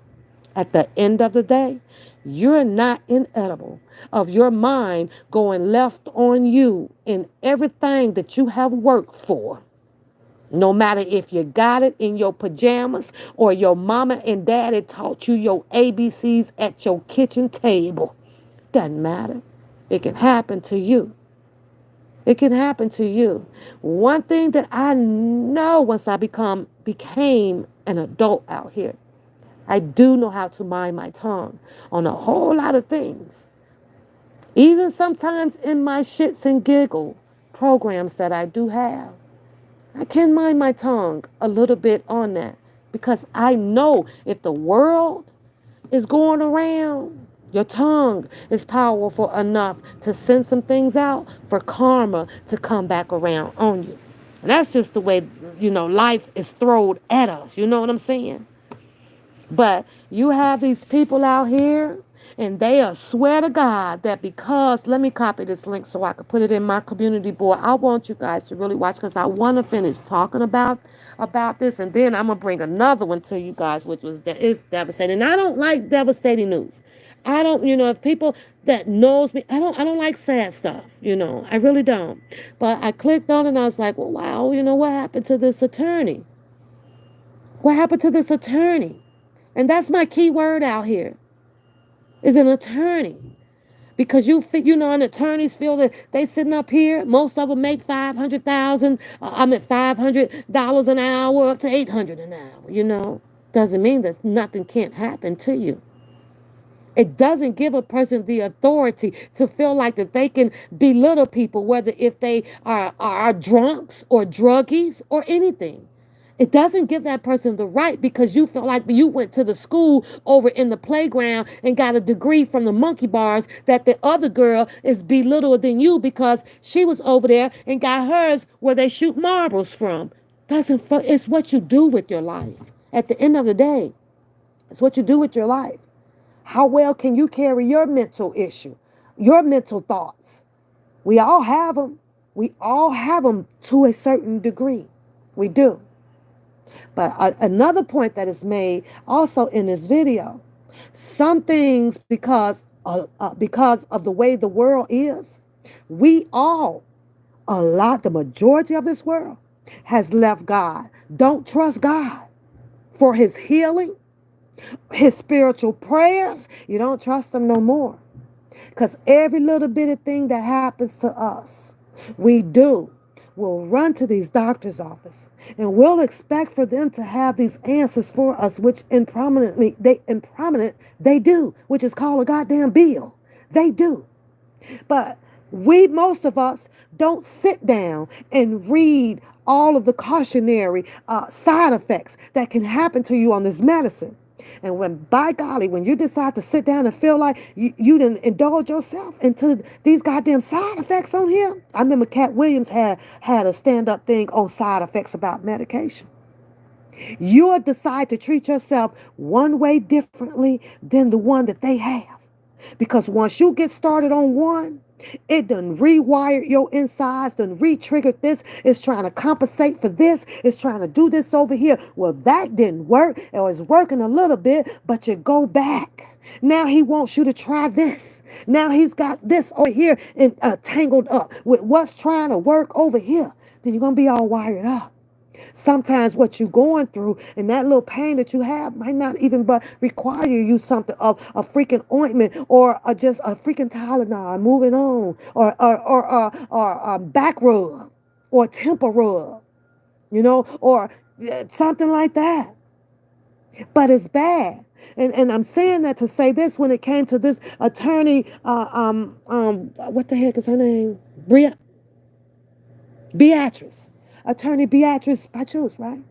At the end of the day, you're not inedible of your mind going left on you in everything that you have worked for. No matter if you got it in your pajamas or your mama and daddy taught you your ABCs at your kitchen table. Doesn't matter. It can happen to you. It can happen to you. One thing that I know once I became an adult out here, I do know how to mind my tongue on a whole lot of things. Even sometimes in my shits and giggle programs that I do have, I can mind my tongue a little bit on that because I know if the world is going around, your tongue is powerful enough to send some things out for karma to come back around on you. And that's just the way, life is thrown at us. You know what I'm saying? But you have these people out here, and they swear to God that because, let me copy this link so I can put it in my community board. I want you guys to really watch because I want to finish talking about this, and then I'm going to bring another one to you guys, which is devastating. And I don't like devastating news. I don't, if people that knows me, I don't like sad stuff, I really don't. But I clicked on it and I was like, well, wow, what happened to this attorney? What happened to this attorney? And that's my key word out here, is an attorney. Because and attorneys feel that they sitting up here, most of them make $500,000, $500 an hour up to $800 an hour, Doesn't mean that nothing can't happen to you. It doesn't give a person the authority to feel like that they can belittle people, whether if they are drunks or druggies or anything. It doesn't give that person the right because you feel like you went to the school over in the playground and got a degree from the monkey bars that the other girl is belittled than you because she was over there and got hers where they shoot marbles from. It's what you do with your life. At the end of the day, it's what you do with your life. How well can you carry your mental issue, your mental thoughts? We all have them. We all have them to a certain degree. We do. But another point that is made also in this video, some things because of the way the world is, the majority of this world has left God. Don't trust God for his healing, his spiritual prayers. You don't trust him no more. Because every little bit of thing that happens to us, we do will run to these doctors' office and we'll expect for them to have these answers for us, which improminent they do, which is called a goddamn bill. They do. But most of us, don't sit down and read all of the cautionary side effects that can happen to you on this medicine. And by golly, when you decide to sit down and feel like you didn't indulge yourself into these goddamn side effects on here. I remember Cat Williams had a stand-up thing on side effects about medication. You'll decide to treat yourself one way differently than the one that they have. Because once you get started on one, it done rewired your insides, done re-triggered this. It's trying to compensate for this. It's trying to do this over here. Well, that didn't work. It was working a little bit, but you go back. Now he wants you to try this. Now he's got this over here and tangled up with what's trying to work over here. Then you're going to be all wired up. Sometimes what you're going through and that little pain that you have might not even but require you to use something of a freaking ointment or just a freaking Tylenol, moving on, or back rub or temper rub, or something like that. But it's bad. And I'm saying that to say this when it came to this attorney, what the heck is her name? Beatrice. Attorney Beatrice Bijoux, right?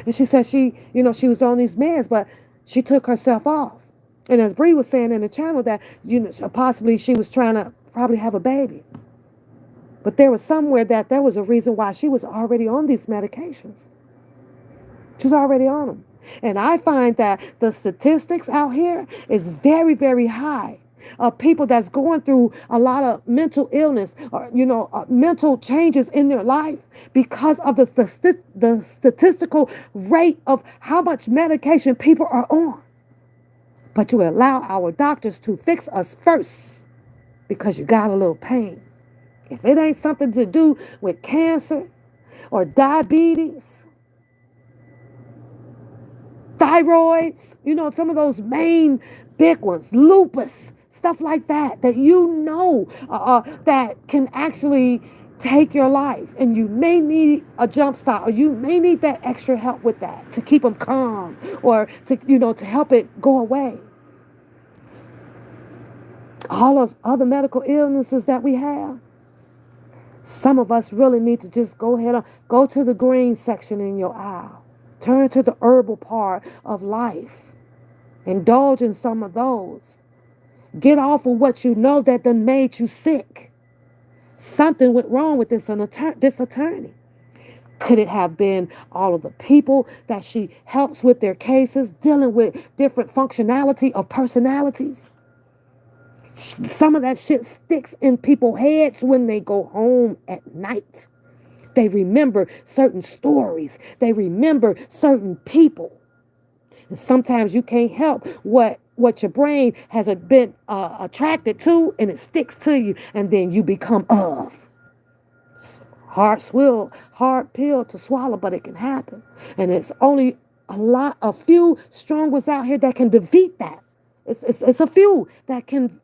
And she said she was on these meds, but she took herself off. And as Bree was saying in the channel that, possibly she was trying to probably have a baby. But there was somewhere that there was a reason why she was already on these medications. She was already on them. And I find that the statistics out here is very, very high of people that's going through a lot of mental illness or, mental changes in their life because of the statistical rate of how much medication people are on. But you allow our doctors to fix us first because you got a little pain. If it ain't something to do with cancer or diabetes, thyroids, some of those main big ones, lupus, stuff like that that that can actually take your life, and you may need a jump start, or you may need that extra help with that to keep them calm, or to help it go away. All those other medical illnesses that we have, some of us really need to just go to the green section in your aisle. Turn to the herbal part of life. Indulge in some of those. Get off of what you know that done made you sick. Something went wrong with this attorney. Could it have been all of the people that she helps with their cases, dealing with different functionality of personalities? Some of that shit sticks in people's heads when they go home at night. They remember certain stories. They remember certain people. And sometimes you can't help what your brain has been attracted to, and it sticks to you, and then you become of. Hard pill to swallow, but it can happen. And it's only a few strong ones out here that can defeat that. It's a few that can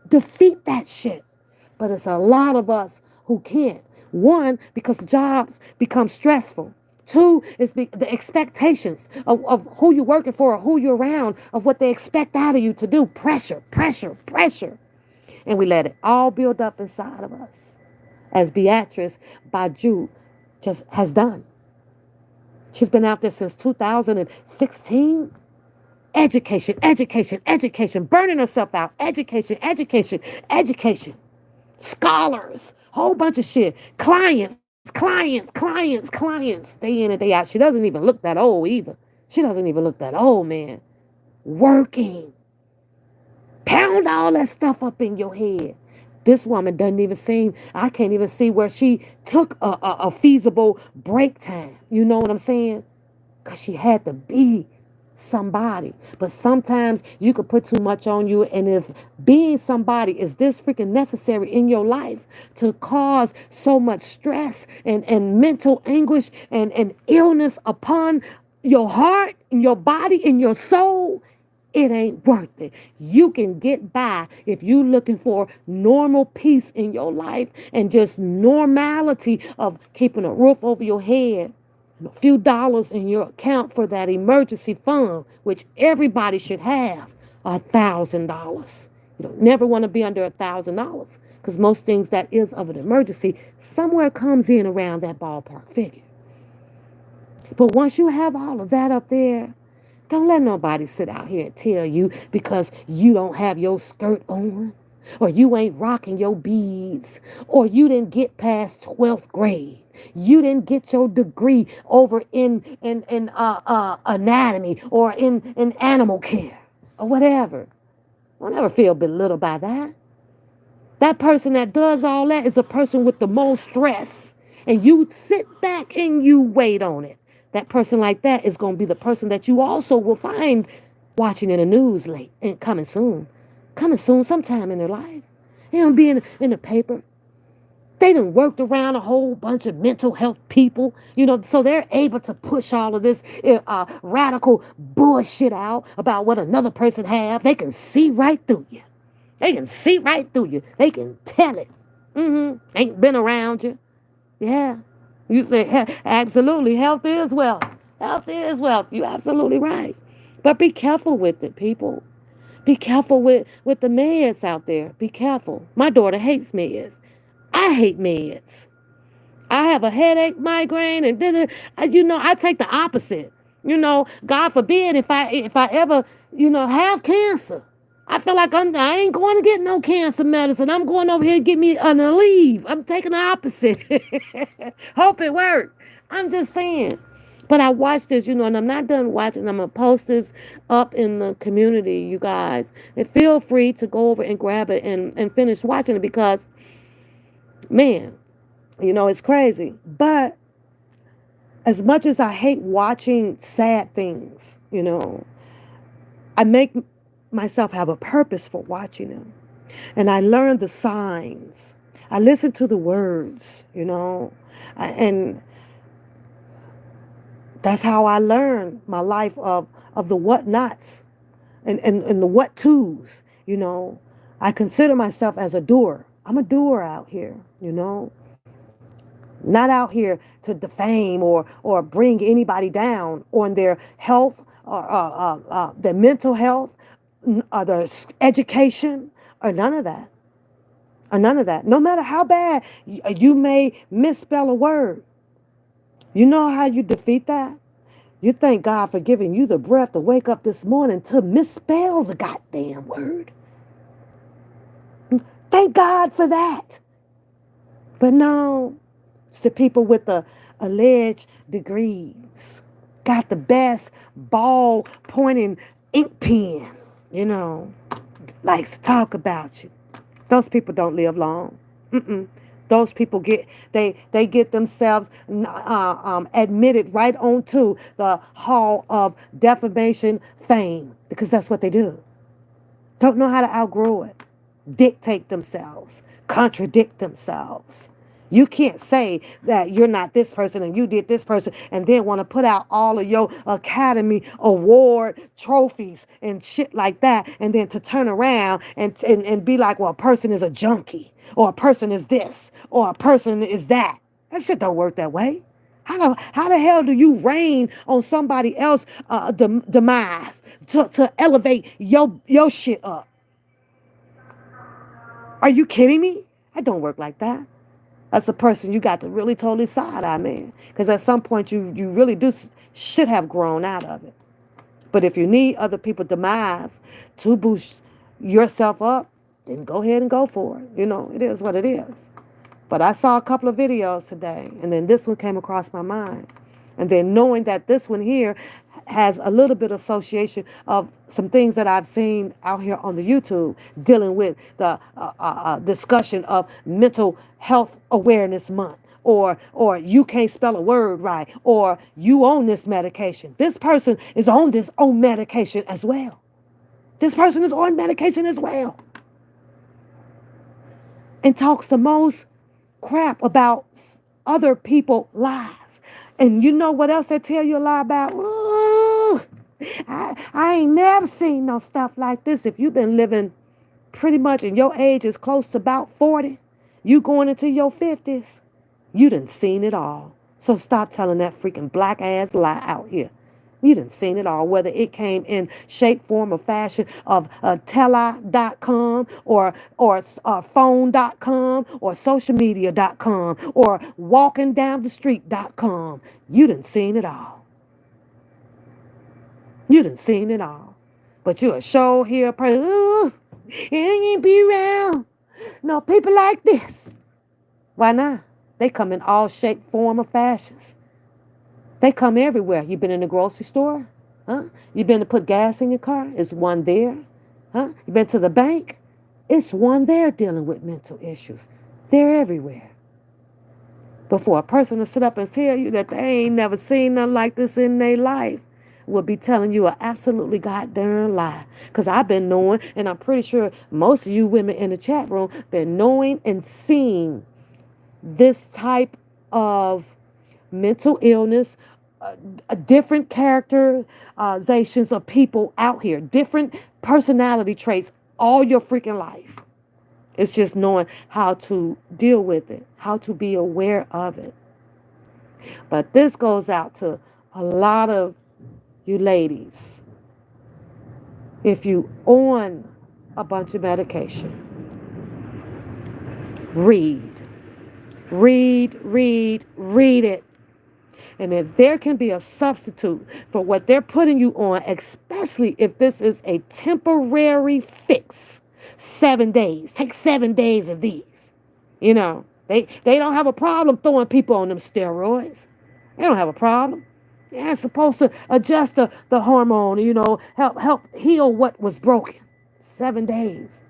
defeat that shit. But it's a lot of us who can't. One, because jobs become stressful. Two, is the expectations of who you're working for or who you're around, of what they expect out of you to do. Pressure. And we let it all build up inside of us, as Beatrice Bijoux just has done. She's been out there since 2016. Education, burning herself out. Education. Scholars, whole bunch of shit. Clients. Day in and day out. She doesn't even look that old either. She doesn't even look that old, man. Working. Pound all that stuff up in your head. This woman doesn't even seem, I can't even see where she took a feasible break time. You know what I'm saying? Because she had to be somebody. But sometimes you could put too much on you, and if being somebody is this freaking necessary in your life to cause so much stress and mental anguish and illness upon your heart and your body and your soul, It ain't worth it. You can get by if you looking for normal peace in your life and just normality of keeping a roof over your head and a few dollars in your account for that emergency fund, which everybody should have, $1,000. You don't never want to be under $1,000 because most things that is of an emergency somewhere comes in around that ballpark figure. But once you have all of that up there, don't let nobody sit out here and tell you because you don't have your skirt on, or you ain't rocking your beads, or you didn't get past 12th grade. You didn't get your degree over in anatomy or in animal care or whatever. Don't ever feel belittled by that. That person that does all that is a person with the most stress. And you sit back and you wait on it. That person like that is going to be the person that you also will find watching in the news late and coming soon. Coming soon sometime in their life. You know, being in the paper. They done worked around a whole bunch of mental health people, so they're able to push all of this radical bullshit out about what another person have. They can see right through you. They can see right through you. They can tell it. Ain't been around you. Yeah. You say, absolutely, health is wealth. Health is wealth. You're absolutely right. But be careful with it, people. Be careful with the meds out there. Be careful. My daughter hates meds. I hate meds. I have a headache, migraine, and I take the opposite. God forbid if I ever, have cancer. I feel like I ain't going to get no cancer medicine. I'm going over here to get me an Aleve. I'm taking the opposite. Hope it worked. I'm just saying. But I watched this, and I'm not done watching. I'm going to post this up in the community, you guys. And feel free to go over and grab it and finish watching it because, man, it's crazy. But as much as I hate watching sad things, I make myself have a purpose for watching them. And I learn the signs. I listen to the words, and that's how I learn my life of the whatnots and the what tos, I consider myself as a doer. I'm a doer out here, not out here to defame or bring anybody down on their health or their mental health, or their education, or none of that. Or none of that. No matter how bad you may misspell a word, you know how you defeat that? You thank God for giving you the breath to wake up this morning to misspell the goddamn word. Thank God for that. But no, it's the people with the alleged degrees. Got the best ball pointing ink pen, likes to talk about you. Those people don't live long. Those people get themselves admitted right onto the hall of defamation fame because that's what they do. Don't know how to outgrow it. Dictate themselves. Contradict themselves. You can't say that you're not this person and you did this person and then want to put out all of your Academy Award trophies and shit like that and then to turn around and be like, well, a person is a junkie or a person is this or a person is that. That shit don't work that way. How the hell do you rain on somebody else's demise to elevate your shit up? Are you kidding me? That don't work like that. That's a person you got to really totally side eye, man. Because at some point you really should have grown out of it. But if you need other people's demise to boost yourself up, then go ahead and go for it. It is what it is. But I saw a couple of videos today, and then this one came across my mind. And then knowing that this one here has a little bit of association of some things that I've seen out here on the YouTube dealing with the discussion of mental health awareness month, or you can't spell a word right, or you own this medication. This person is on this own medication as well. This person is on medication as well. And talks the most crap about other people's lives. And you know what else they tell you a lie about? Ooh, I ain't never seen no stuff like this. If you've been living pretty much and your age is close to about 40, you going into your 50s, you done seen it all. So stop telling that freaking black ass lie out here. You done seen it all, whether it came in shape, form, or fashion of tele.com or phone.com or socialmedia.com or walking down the street.com. You done seen it all. You done seen it all. But you a show here, ooh, it ain't be around. No people like this. Why not? They come in all shape, form, or fashions. They come everywhere. You been in the grocery store? Huh? You been to put gas in your car? It's one there. Huh? You been to the bank? It's one there dealing with mental issues. They're everywhere. But for a person to sit up and tell you that they ain't never seen nothing like this in their life will be telling you an absolutely goddamn lie. Because I've been knowing, and I'm pretty sure most of you women in the chat room been knowing and seeing this type of mental illness, different characterizations of people out here, different personality traits all your freaking life. It's just knowing how to deal with it, how to be aware of it. But this goes out to a lot of you ladies. If you on a bunch of medication, read it. And if there can be a substitute for what they're putting you on, especially if this is a temporary fix, 7 days, take 7 days of these. You know, they don't have a problem throwing people on them steroids. They don't have a problem. They're supposed to adjust the hormone, you know, help heal what was broken. 7 days.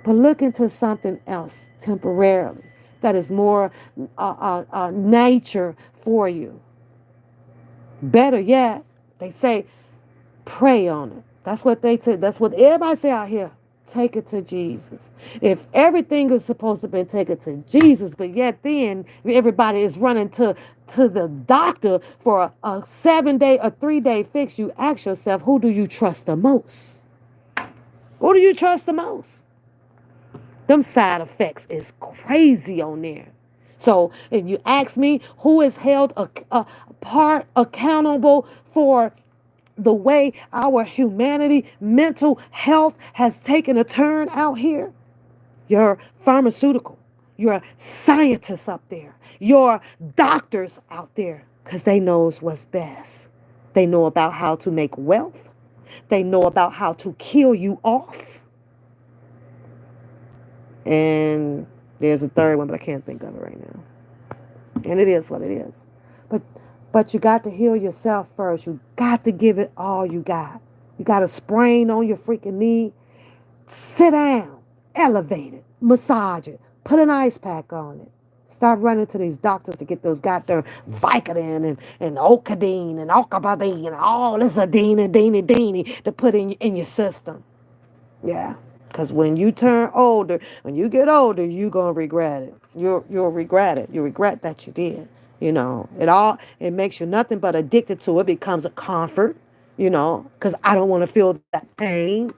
But look into something else temporarily that is more nature for you. Better yet, they say, pray on it. That's what they say. That's what everybody say out here. Take it to Jesus. If everything is supposed to be taken to Jesus, but yet then everybody is running to the doctor for a 7-day or 3-day fix, you ask yourself, who do you trust the most? Who do you trust the most? Them side effects is crazy on there. So if you ask me, who is held a part accountable for the way our humanity, mental health has taken a turn out here? Your pharmaceutical, your scientists up there, your doctors out there, because they knows what's best. They know about how to make wealth. They know about how to kill you off. And there's a third one, but I can't think of it right now. And it is what it is. But you got to heal yourself first. You got to give it all you got. You got a sprain on your freaking knee. Sit down. Elevate it. Massage it. Put an ice pack on it. Stop running to these doctors to get those goddamn Vicodin and Ocadine and Ocabadine and all this Adine and Deanie to put in your system. Yeah. Because when you turn older, when you get older, you're going to regret it. You'll regret it. You regret that you did. You know, it makes you nothing but addicted to it. Becomes a comfort, you know, because I don't want to feel that pain.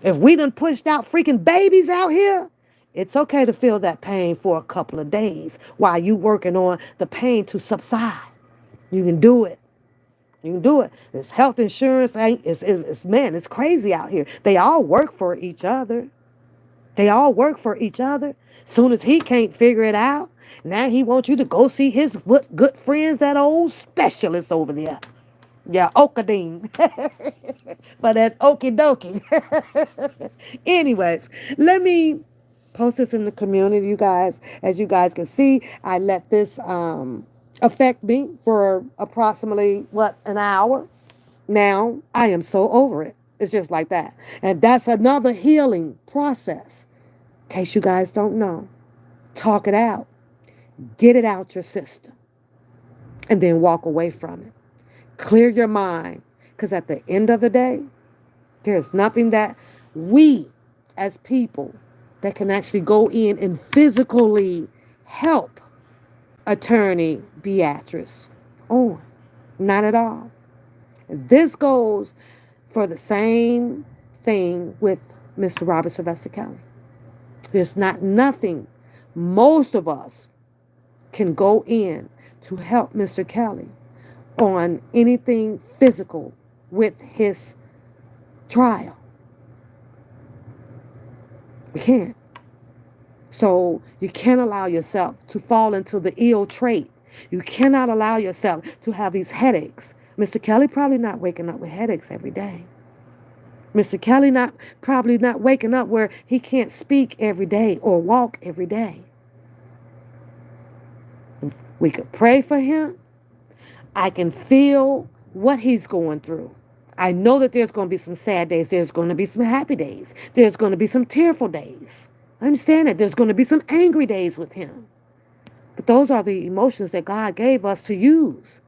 If we done pushed out freaking babies out here, it's okay to feel that pain for a couple of days while you working on the pain to subside. You can do it. You can do it. This health insurance, it's crazy out here. They all work for each other. Soon as he can't figure it out, now he wants you to go see his good friends, that old specialist over there. Yeah, Okadine. For that okie dokie. Anyways, let me post this in the community, you guys. As you guys can see, I let this affect me for approximately, an hour. Now, I am so over it. It's just like that. And that's another healing process. In case you guys don't know. Talk it out. Get it out your system. And then walk away from it. Clear your mind. Because at the end of the day, there's nothing that we as people that can actually go in and physically help Attorney Beatrice on. Not at all. And this goes for the same thing with Mr. Robert Sylvester Kelly. There's not nothing most of us can go in to help Mr. Kelly on anything physical with his trial. We can't. So you can't allow yourself to fall into the ill trait. You cannot allow yourself to have these headaches. Mr. Kelly probably not waking up with headaches every day. Mr. Kelly probably not waking up where he can't speak every day or walk every day. We could pray for him. I can feel what he's going through. I know that there's going to be some sad days. There's going to be some happy days. There's going to be some tearful days. I understand that there's going to be some angry days with him. But those are the emotions that God gave us to use.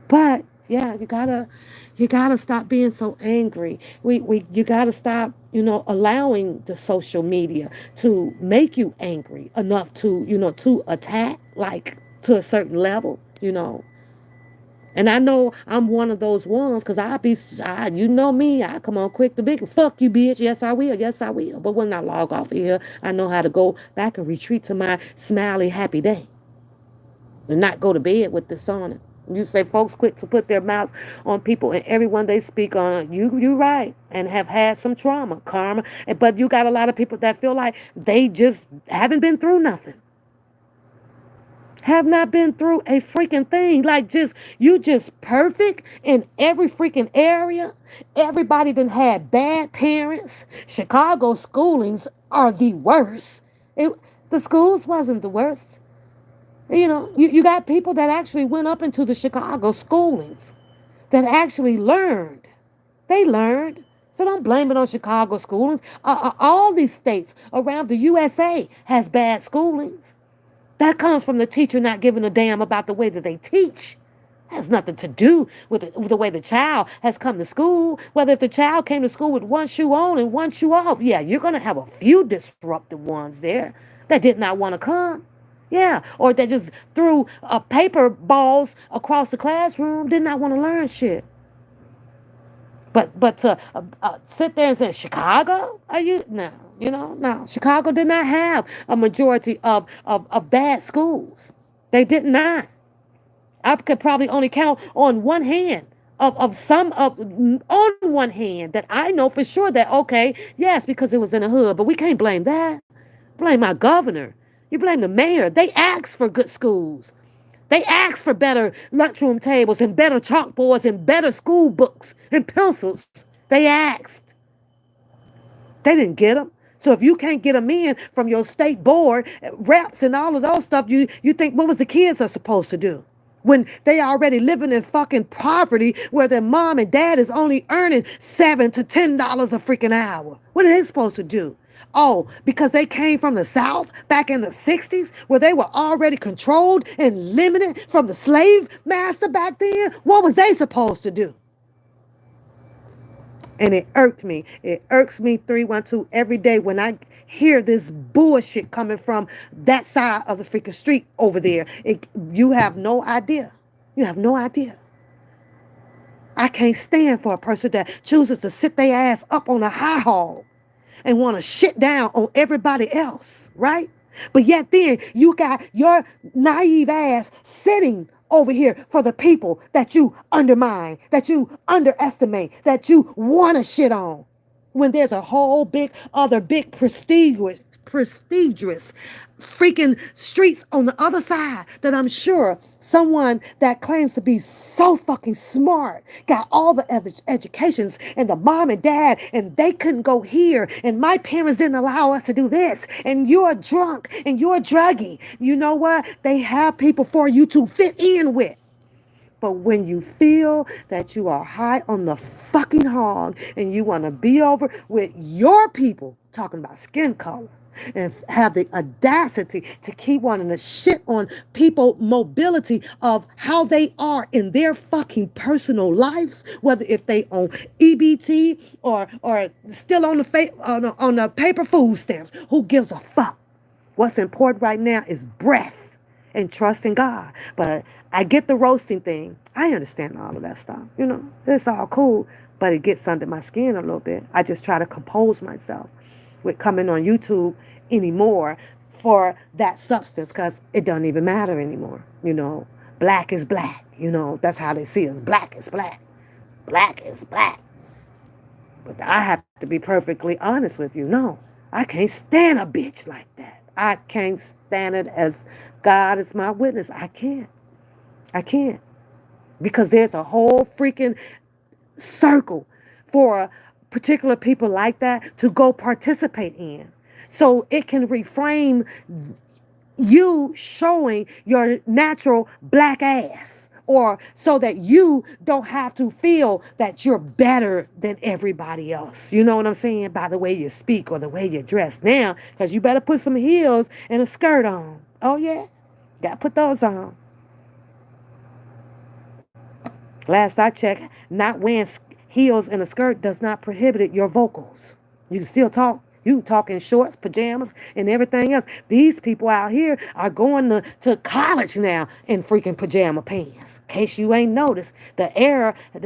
But yeah, you gotta stop being so angry. You gotta stop, allowing the social media to make you angry enough to, to attack, like to a certain level, And I know I'm one of those ones, because you know me, I come on quick to big, fuck you, bitch, yes I will. But when I log off here, I know how to go back and retreat to my smiley, happy day. And not go to bed with this on it. You say folks quick to put their mouths on people and everyone they speak on. You right. And have had some trauma, karma. But you got a lot of people that feel like they just haven't been through nothing. Have not been through a freaking thing. Like you just perfect in every freaking area. Everybody done had bad parents. Chicago schoolings are the worst. The schools wasn't the worst. You got people that actually went up into the Chicago schoolings that actually learned. They learned. So don't blame it on Chicago schoolings. All these states around the USA has bad schoolings. That comes from the teacher not giving a damn about the way that they teach. Has nothing to do with the way the child has come to school. Whether if the child came to school with one shoe on and one shoe off, yeah, you're going to have a few disruptive ones there that did not want to come. Yeah, or they just threw paper balls across the classroom, did not want to learn shit. But to sit there and say, Chicago? Are you? No, no. Chicago did not have a majority of bad schools. They did not. I could probably only count on one hand on one hand that I know for sure that, okay, yes, because it was in the hood, but we can't blame that. Blame our governor. You blame the mayor. They asked for good schools. They asked for better lunchroom tables and better chalkboards and better school books and pencils. They asked. They didn't get them. So if you can't get them in from your state board, reps and all of those stuff, you think, what was the kids are supposed to do? When they already living in fucking poverty where their mom and dad is only earning $7 to $10 a freaking hour. What are they supposed to do? Oh, because they came from the South back in the 60s where they were already controlled and limited from the slave master back then? What was they supposed to do? And it irked me. It irks me 312 every day when I hear this bullshit coming from that side of the freaking street over there. You have no idea. You have no idea. I can't stand for a person that chooses to sit their ass up on a high hall and want to shit down on everybody else, right? But yet then you got your naive ass sitting over here for the people that you undermine, that you underestimate, that you want to shit on. When there's a whole big prestigious freaking streets on the other side that I'm sure someone that claims to be so fucking smart got all the educations and the mom and dad and they couldn't go here and my parents didn't allow us to do this and you're drunk and you're druggy. You know what? They have people for you to fit in with. But when you feel that you are high on the fucking hog and you want to be over with your people, talking about skin color, and have the audacity to keep wanting to shit on people mobility of how they are in their fucking personal lives, whether if they on EBT or still on the paper food stamps, who gives a fuck? What's important right now is breath. and trust in God. But I get the roasting thing. I understand all of that stuff. It's all cool, but it gets under my skin a little bit. I just try to compose myself with coming on YouTube anymore for that substance because it doesn't even matter anymore. Black is black. That's how they see us. Black is black. Black is black. But I have to be perfectly honest with you. No, I can't stand a bitch like that. I can't stand it, as God is my witness. I can't. I can't. Because there's a whole freaking circle for particular people like that to go participate in. So it can reframe you showing your natural black ass, or so that you don't have to feel that you're better than everybody else. You know what I'm saying? By the way you speak or the way you dress. Now, because you better put some heels and a skirt on. Oh, yeah. Got to put those on. Last I checked, not wearing heels and a skirt does not prohibit your vocals. You can still talk. You can talk in shorts, pajamas, and everything else. These people out here are going to college now in freaking pajama pants. In case you ain't noticed, the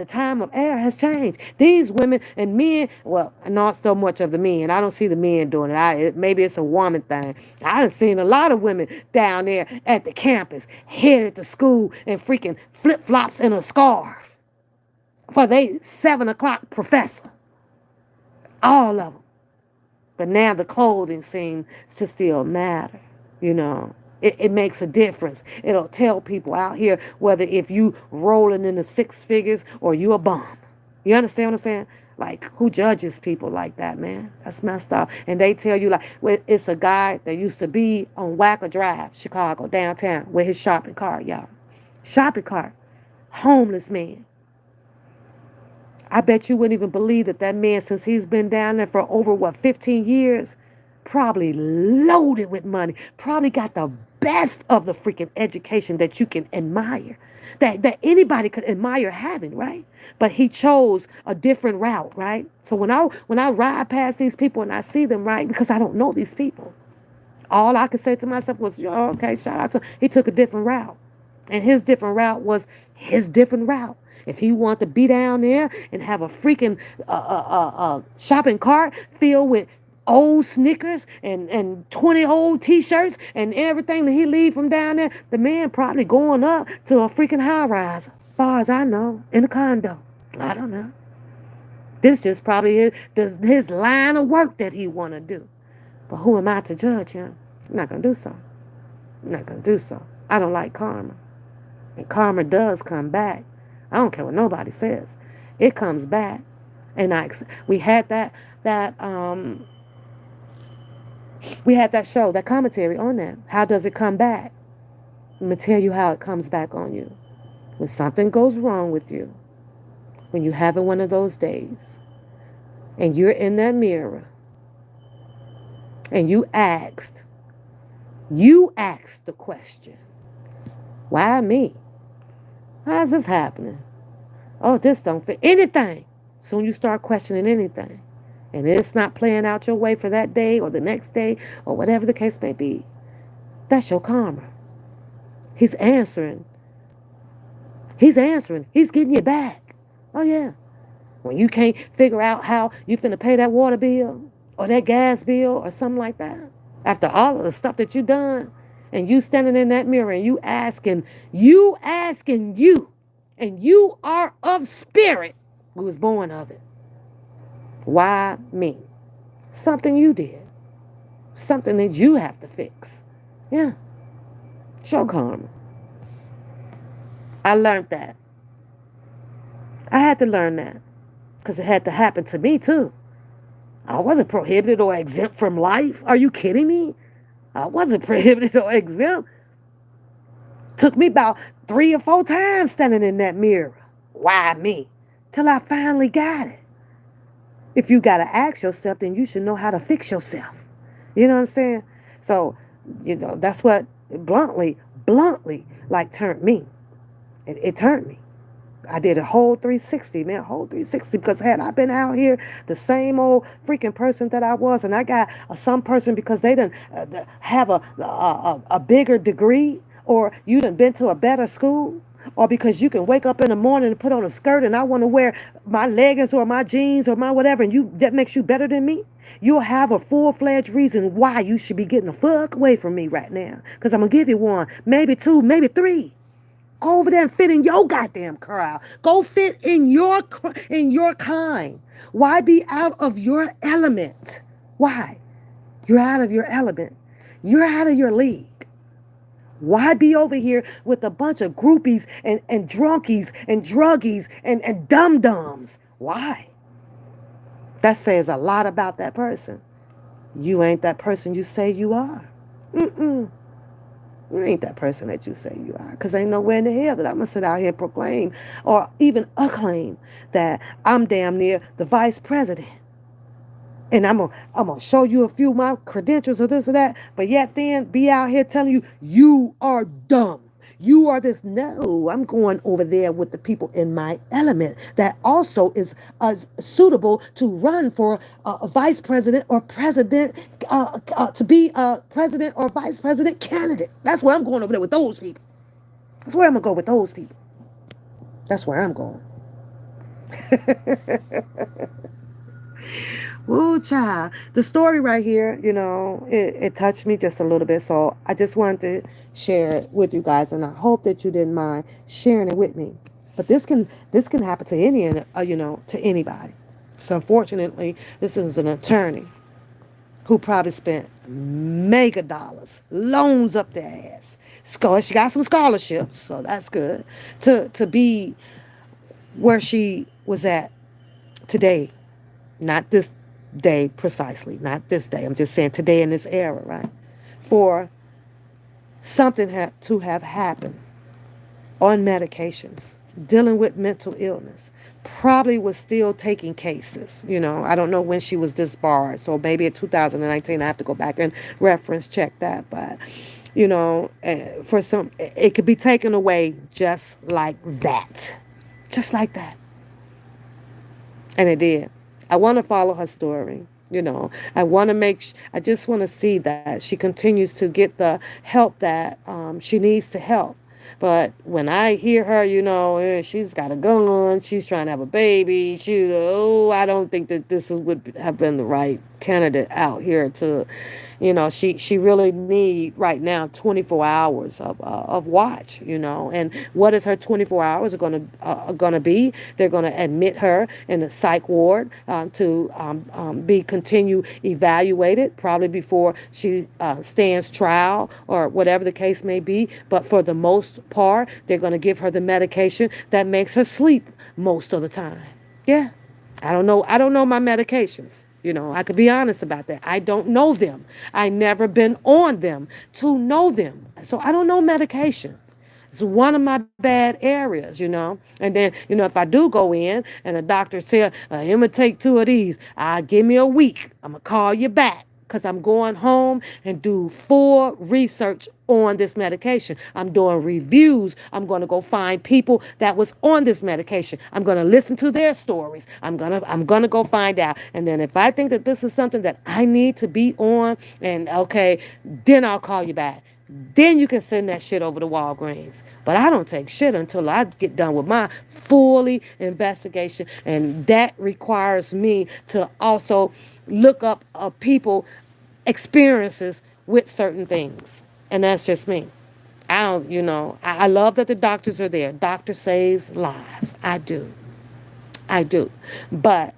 time of era has changed. These women and men, well, not so much of the men. I don't see the men doing it. Maybe it's a woman thing. I've seen a lot of women down there at the campus, headed to school in freaking flip-flops and a scarf for they 7 o'clock professor. All of them. But now the clothing seems to still matter. It makes a difference. It'll tell people out here whether if you rolling in the 6 figures or you a bum. You understand what I'm saying? Like, who judges people like that, man? That's messed up. And they tell you, like, well, it's a guy that used to be on Wacker Drive, Chicago, downtown, with his shopping cart, y'all. Shopping cart. Homeless man. I bet you wouldn't even believe that man, since he's been down there for over, 15 years, probably loaded with money, probably got the best of the freaking education that you can admire, that anybody could admire having, right? But he chose a different route, right? So when I ride past these people and I see them, right, because I don't know these people, all I could say to myself was, oh, okay, shout out to him. He took a different route. And his different route was his different route. If he wanted to be down there and have a freaking shopping cart filled with old Snickers and 20 old T-shirts and everything that he leave from down there, the man probably going up to a freaking high rise, as far as I know, in a condo. I don't know. This just probably his line of work that he want to do. But who am I to judge him? I'm not going to do so. I'm not going to do so. I don't like karma. And karma does come back. I don't care what nobody says. It comes back. And we had that show, that commentary on that. How does it come back? Let me tell you how it comes back on you. When something goes wrong with you, when you're having one of those days, and you're in that mirror, and you asked the question, why me? How's this happening? Oh, this don't fit anything. Soon you start questioning anything. And it's not playing out your way for that day or the next day or whatever the case may be. That's your karma. He's answering. He's getting you back. Oh, yeah. When you can't figure out how you finna pay that water bill or that gas bill or something like that. After all of the stuff that you done, and you standing in that mirror and you asking you, and you are of spirit who was born of it. Why me? Something you did. Something that you have to fix. Yeah. Show karma. I learned that. I had to learn that because it had to happen to me too. I wasn't prohibited or exempt from life. Are you kidding me? I wasn't prohibited or exempt. Took me about 3 or 4 times standing in that mirror. Why me? Till I finally got it. If you got to ask yourself, then you should know how to fix yourself. You know what I'm saying? So, that's what bluntly, like turned me. It turned me. I did a whole 360, man, whole 360, because had I been out here the same old freaking person that I was, and I got some person because they didn't have a bigger degree or you done been to a better school, or because you can wake up in the morning and put on a skirt and I want to wear my leggings or my jeans or my whatever, and you that makes you better than me, you'll have a full-fledged reason why you should be getting the fuck away from me right now. Because I'm going to give you one, maybe two, maybe three. Go over there and fit in your goddamn crowd. Go fit in your kind. Why be out of your element? Why? You're out of your element. You're out of your league. Why be over here with a bunch of groupies and drunkies and druggies and dum-dums? Why? That says a lot about that person. You ain't that person you say you are. Mm-mm. You ain't that person that you say you are. Because ain't nowhere in the hell that I'm going to sit out here and proclaim or even acclaim that I'm damn near the vice president. And I'm gonna show you a few of my credentials or this or that, but yet then be out here telling you you are dumb. You are this. No, I'm going over there with the people in my element that also is suitable to run for a vice president or president, to be a president or vice president candidate. That's where I'm going over there with those people. That's where I'm going to go with those people. That's where I'm going. Ooh, child. The story right here, it touched me just a little bit. So I just wanted to share it with you guys, and I hope that you didn't mind sharing it with me. But this can happen to to anybody. So unfortunately, this is an attorney who probably spent mega dollars, loans up their ass. She got some scholarships, so that's good. To be where she was at today, not this day precisely, not this day. I'm just saying today in this era, right? For something to have happened on medications, dealing with mental illness, probably was still taking cases. I don't know when she was disbarred, so maybe in 2019. I have to go back and reference check that, but for some, it could be taken away just like that, just like that, and it did. I want to follow her story. I want to I just want to see that she continues to get the help that she needs to help. But when I hear her, she's got a gun, she's trying to have a baby. I don't think that would have been the right candidate out here to, she really need right now 24 hours of watch, and what is her 24 hours are going to be? They're going to admit her in a psych ward to be continue evaluated probably before she stands trial or whatever the case may be. But for the most part, they're going to give her the medication that makes her sleep most of the time. Yeah. I don't know my medications. I could be honest about that. I don't know them. I never been on them to know them. So I don't know medications. It's one of my bad areas. And then, if I do go in and the doctor said, I'm going to take two of these, give me a week. I'm going to call you back because I'm going home and do full research on this medication. I'm doing reviews. I'm going to go find people that was on this medication. I'm going to listen to their stories. I'm going to go find out. And then if I think that this is something that I need to be on, and okay, then I'll call you back. Then you can send that shit over to Walgreens. But I don't take shit until I get done with my fully investigation. And that requires me to also look up people experiences with certain things. And that's just me. I don't, I love that the doctors are there. Doctor saves lives. I do. But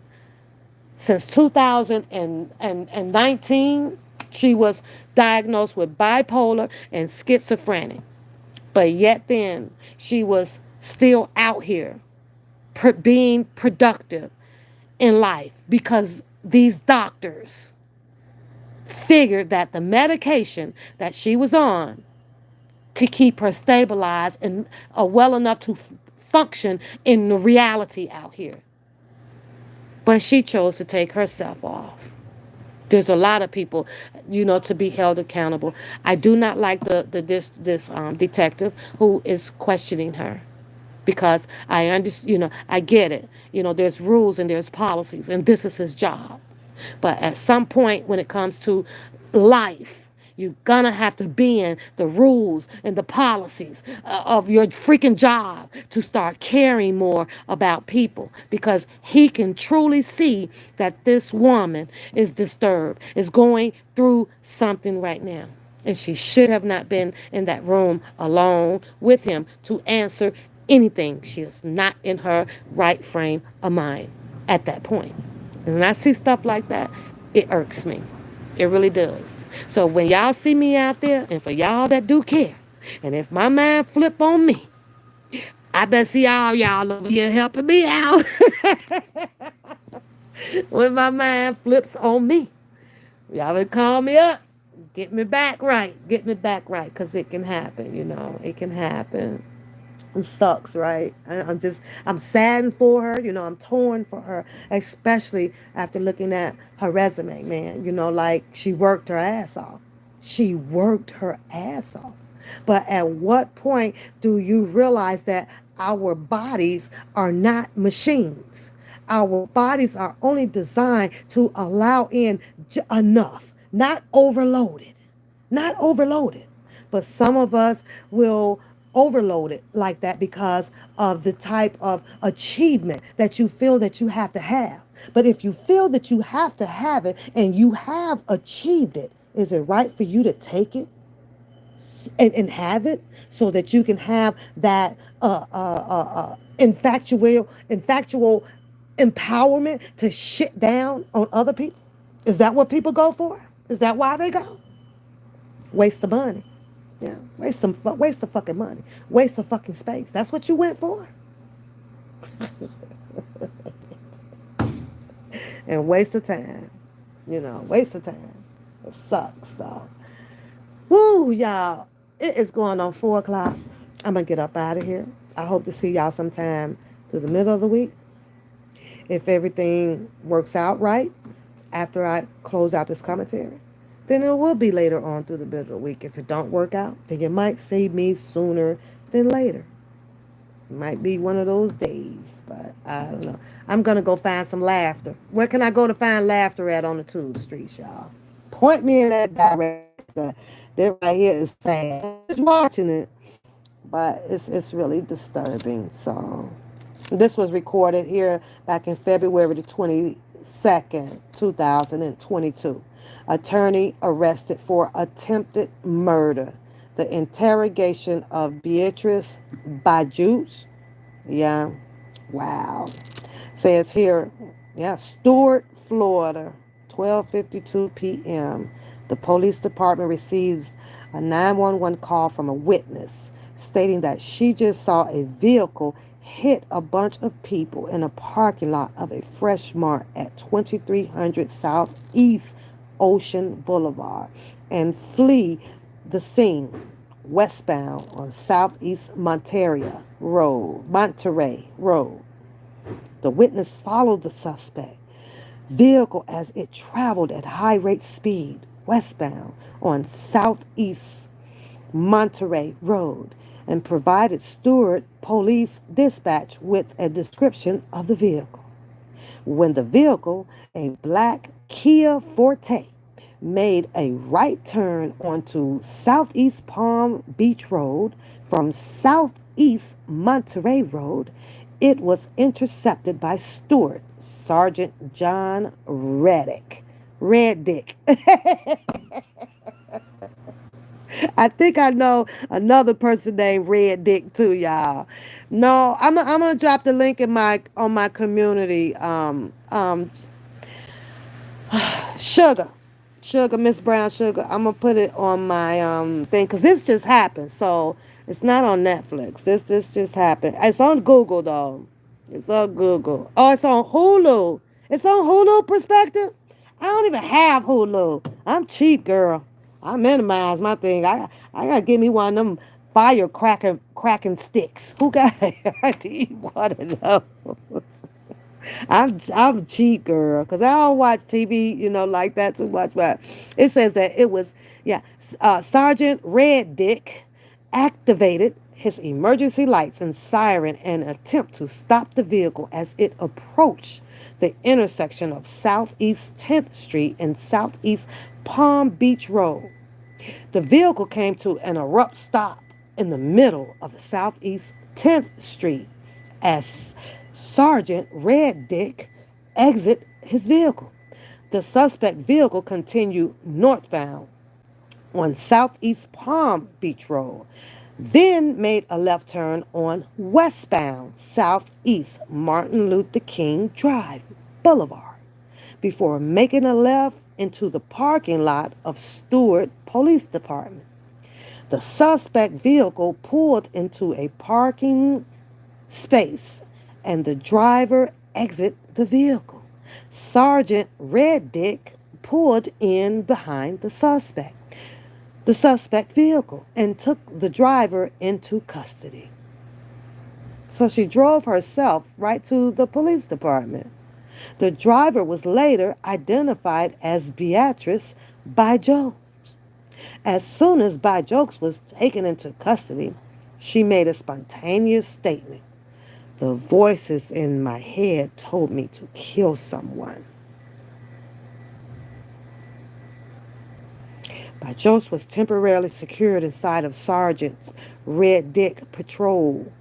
since 2019, she was diagnosed with bipolar and schizophrenic. But yet then, she was still out here being productive in life because these doctors figured that the medication that she was on could keep her stabilized and well enough to function in the reality out here. But she chose to take herself off. There's a lot of people, to be held accountable. I do not like this detective who is questioning her, because I understand, I get it. There's rules and there's policies, and this is his job. But at some point, when it comes to life, You're gonna have to bend the rules and the policies of your freaking job to start caring more about people, because he can truly see that this woman is disturbed, is going through something right now. And she should have not been in that room alone with him to answer anything. She is not in her right frame of mind at that point. And when I see stuff like that, it irks me. It really does. So when y'all see me out there, and for y'all that do care, and if my mind flip on me, I bet see all y'all over here helping me out. When my mind flips on me, y'all would call me up. Get me back right. Get me back right. Because it can happen, It can happen. It sucks, right? I'm saddened for her. I'm torn for her, especially after looking at her resume, man. Like she worked her ass off. She worked her ass off. But at what point do you realize that our bodies are not machines? Our bodies are only designed to allow in enough, not overloaded. Not overloaded. But some of us will overload it like that because of the type of achievement that you feel that you have to have. But if you feel that you have to have it and you have achieved it, is it right for you to take it and have it so that you can have that infactual empowerment to shit down on other people? Is that what people go for? Is that why they go? Waste the money. Yeah, waste the fucking money. Waste the fucking space. That's what you went for? And waste of time. Waste of time. It sucks, though. Woo, y'all. It is going on 4 o'clock. I'm going to get up out of here. I hope to see y'all sometime through the middle of the week. If everything works out right after I close out this commentary, then it will be later on through the middle of the week. If it don't work out, then you might see me sooner than later. It might be one of those days, but I don't know. I'm going to go find some laughter. Where can I go to find laughter at on the tube streets, y'all? Point me in that direction. That right here is sad. Just watching it, but it's really disturbing. So this was recorded here back in February the 22nd, 2022. Attorney arrested for attempted murder. The interrogation of Beatrice Bijoux. Yeah. Wow. Says here, yeah, Stewart, Florida, 12:52 p.m. The police department receives a 911 call from a witness stating that she just saw a vehicle hit a bunch of people in a parking lot of a Fresh Mart at 2300 Southeast Ocean Boulevard and flee the scene westbound on Southeast Monterey Road. The witness followed the suspect vehicle as it traveled at high rate speed westbound on Southeast Monterey Road and provided Stewart Police Dispatch with a description of the vehicle. When the vehicle, a black Kia Forte, made a right turn onto Southeast Palm Beach Road from Southeast Monterey Road, it was intercepted by Stewart Sergeant John Reddick. I think I know another person named Red Dick too, y'all. No, I'm gonna drop the link in my community. Sugar, Miss Brown Sugar. I'm gonna put it on my thing because this just happened. So it's not on Netflix. This just happened. It's on Google though. It's on Google. Oh, it's on Hulu. It's on Hulu Perspective. I don't even have Hulu. I'm cheap, girl. I minimize my thing. I gotta give me one of them fire cracking sticks. Who got it? I need one of those. I'm cheap, girl, because I don't watch TV, like that too much. But it says that it was, yeah, Sergeant Red Dick activated his emergency lights and siren in an attempt to stop the vehicle as it approached the intersection of Southeast 10th Street and Southeast Palm Beach Road. The vehicle came to an abrupt stop in the middle of the Southeast 10th Street as Sergeant Red Dick exited his vehicle. The suspect vehicle continued northbound on Southeast Palm Beach Road, then made a left turn on westbound Southeast Martin Luther King Drive Boulevard before making a left into the parking lot of Stewart Police Department. The suspect vehicle pulled into a parking space and the driver exited the vehicle. Sergeant Red Dick pulled in behind the suspect vehicle, and took the driver into custody. So she drove herself right to the police department. The driver was later identified as Beatrice Bijoux. As soon as Bijoux was taken into custody, she made a spontaneous statement. The voices in my head told me to kill someone. Bijoux was temporarily secured inside of Sergeant Red Dick patrol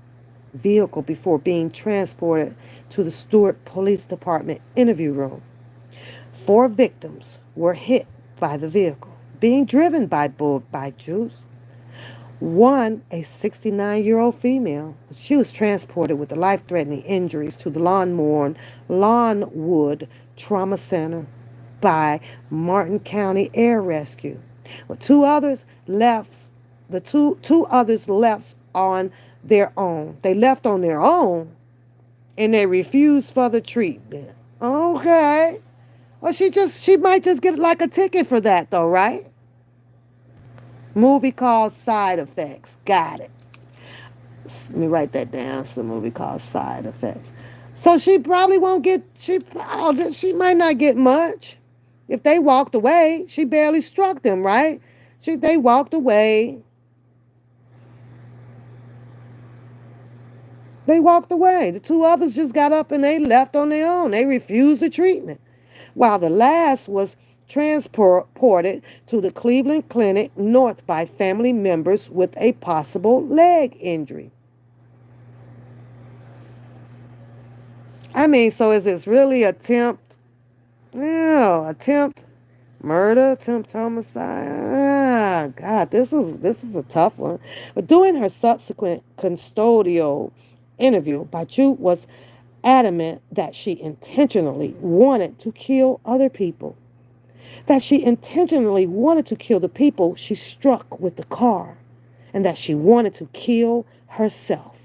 vehicle before being transported to the Stewart Police Department interview room. 4 victims were hit by the vehicle, being driven by Bijoux. One, a 69-year-old female, she was transported with life-threatening injuries to the Lawnwood Trauma Center by Martin County Air Rescue. Well, two others left on their own. They left on their own, and they refused further treatment. Okay. Well, she might just get like a ticket for that though, right? Movie called Side Effects. Got it. Let me write that down. It's a movie called Side Effects. So she probably won't get. She might not get much. If they walked away, she barely struck them, right? They walked away. They walked away. The 2 others just got up and they left on their own. They refused the treatment. While the last was transported to the Cleveland Clinic North by family members with a possible leg injury. I mean, so is this really attempt? No, attempt murder, attempt homicide. Ah, God, this is a tough one. But during her subsequent custodial interview, Bijoux was adamant that she intentionally wanted to kill other people. That she intentionally wanted to kill the people she struck with the car, and that she wanted to kill herself.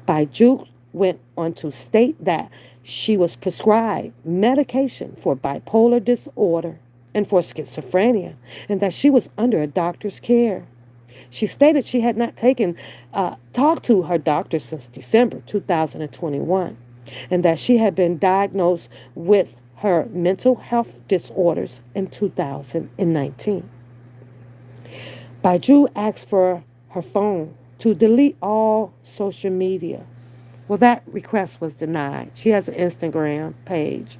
Bijoux went on to state that she was prescribed medication for bipolar disorder and for schizophrenia, and that she was under a doctor's care. She stated she had not talked to her doctor since December 2021, and that she had been diagnosed with her mental health disorders in 2019. Bijoux asked for her phone to delete all social media. Well, that request was denied. She has an Instagram page.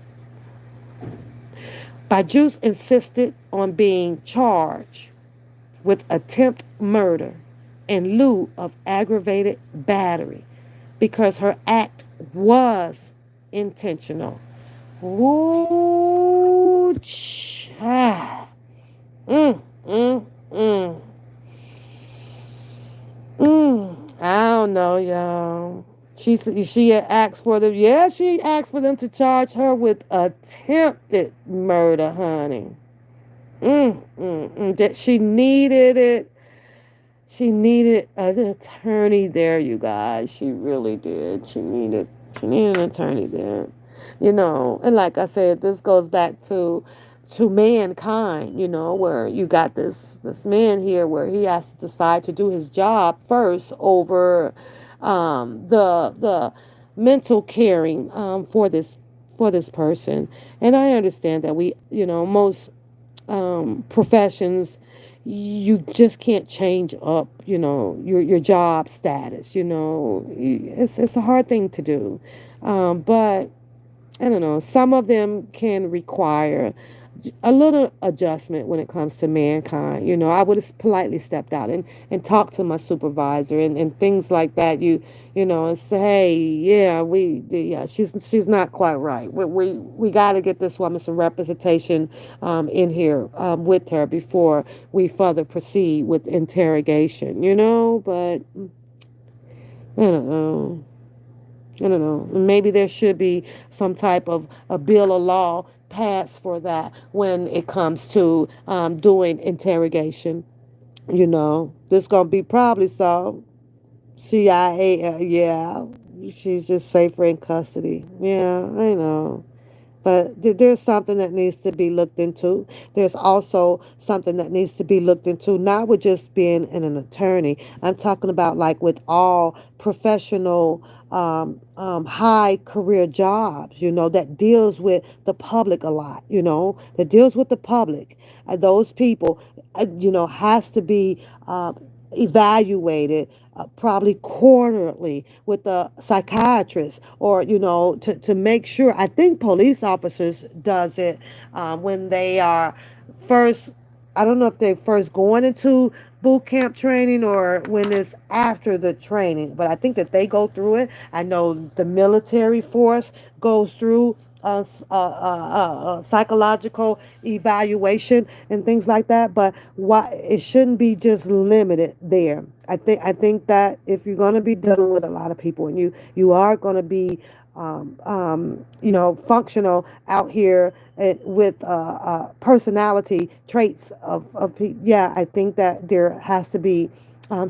Bijoux insisted on being charged with attempt murder in lieu of aggravated battery because her act was intentional. Ooh, child. Mm, mm, mm. I don't know, y'all. She had asked for them. Yeah, she asked for them to charge her with attempted murder, honey. That she needed it. She needed an attorney there, you guys. She really did. She needed an attorney there. And like I said, this goes back to mankind, where you got this man here where he has to decide to do his job first over the mental caring for this person. And I understand that most professions, you just can't change up your job status. It's a hard thing to do, but I don't know, some of them can require a little adjustment when it comes to mankind. I would have politely stepped out and talked to my supervisor and things like that. And say, hey, yeah, she's not quite right. We got to get this woman some representation in here with her before we further proceed with interrogation. But I don't know. I don't know. Maybe there should be some type of a bill of law passed for that when it comes to doing interrogation. This gonna be probably so. CIA, yeah, she's just safer in custody. Yeah, I know. But there's something that needs to be looked into. There's also something that needs to be looked into, not with just being an attorney. I'm talking about like with all professional, high career jobs, that deals with the public a lot, that deals with the public. Those people, has to be evaluated probably quarterly with a psychiatrist or to make sure. I think police officers does it when they are first. I don't know if they're first going into boot camp training or when it's after the training, but I think that they go through it. I know the military force goes through psychological evaluation and things like that. But why it shouldn't be just limited there. I think that if you're going to be dealing with a lot of people and you are going to be functional out here with personality traits of people. Yeah, I think that there has to be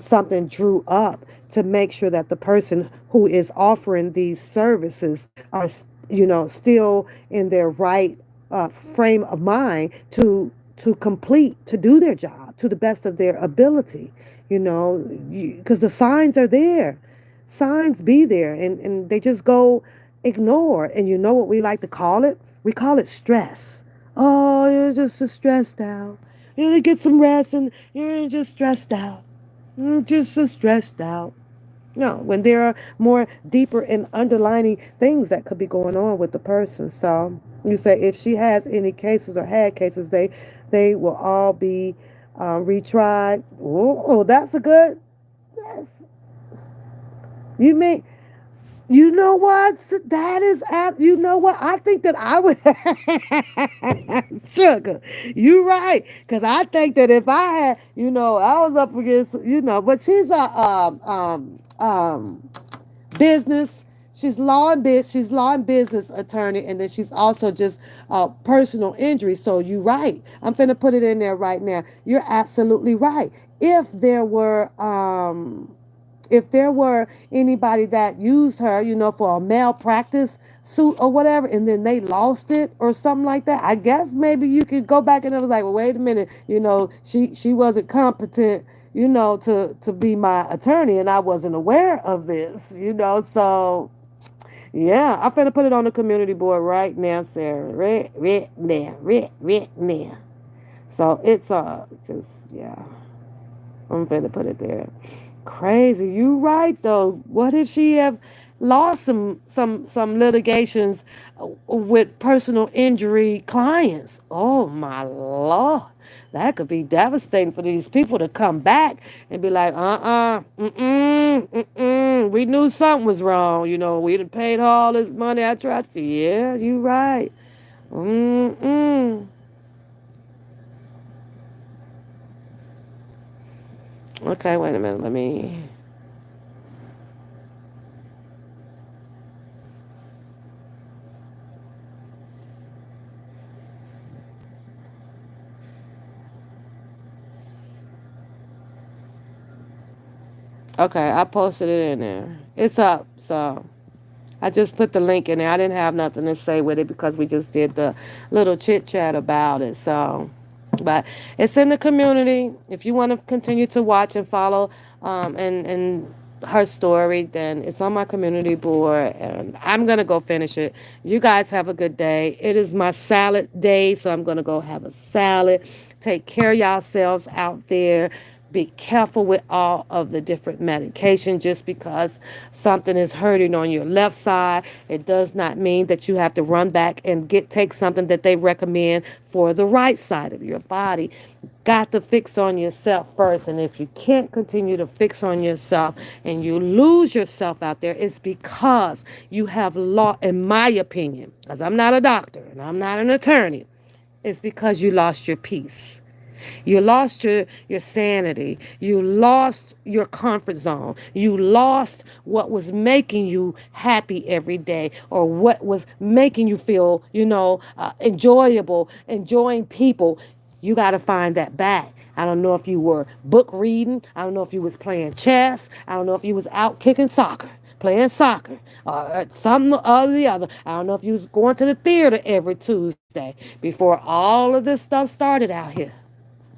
something drew up to make sure that the person who is offering these services are, still in their right frame of mind to complete, to do their job to the best of their ability. Because the signs are there, signs be there, and they just go ignore. And you know what we like to call it? We call it stress. Oh, you're just so stressed out. You need to get some rest, and you're just stressed out. You're just so stressed out. No, when there are more deeper and underlining things that could be going on with the person. So you say if she has any cases or had cases, they will all be retried. Oh, that's a good. That's, you mean you know what? That is you know what? I think that I would sugar. You right. Cause I think that if I had, I was up against, but she's a business. She's law and business attorney, and then she's also just personal injury. So you right. I'm finna put it in there right now. You're absolutely right. If there were anybody that used her, for a malpractice suit or whatever, and then they lost it or something like that, I guess maybe you could go back and it was like, well, wait a minute, she wasn't competent, to be my attorney, and I wasn't aware of this, So yeah, I'm finna put it on the community board right now, Sarah. Right now. So it's just yeah. I'm finna put it there. Crazy. You right though. What if she have lost some litigations with personal injury clients? Oh my lord. That could be devastating for these people to come back and be like, we knew something was wrong. We done paid her all this money. I tried to. Yeah, you right. Okay, wait a minute. Let me. Okay, I posted it in there. It's up. So I just put the link in there. I didn't have nothing to say with it because we just did the little chit chat about it. So, but it's in the community. If you want to continue to watch and follow, and her story, then it's on my community board, and I'm gonna go finish it. You guys have a good day. It is my salad day, so I'm gonna go have a salad. Take care of yourselves out there. Be careful with all of the different medication. Just because something is hurting on your left side, it does not mean that you have to run back and take something that they recommend for the right side of your body. Got to fix on yourself first. And if you can't continue to fix on yourself and you lose yourself out there, it's because you have lost, in my opinion, because I'm not a doctor and I'm not an attorney, it's because you lost your peace. You lost your sanity. You lost your comfort zone. You lost what was making you happy every day, or what was making you feel, enjoyable, enjoying people. You got to find that back. I don't know if you were book reading. I don't know if you was playing chess. I don't know if you was out kicking soccer, playing soccer, or something or the other. I don't know if you was going to the theater every Tuesday before all of this stuff started out here.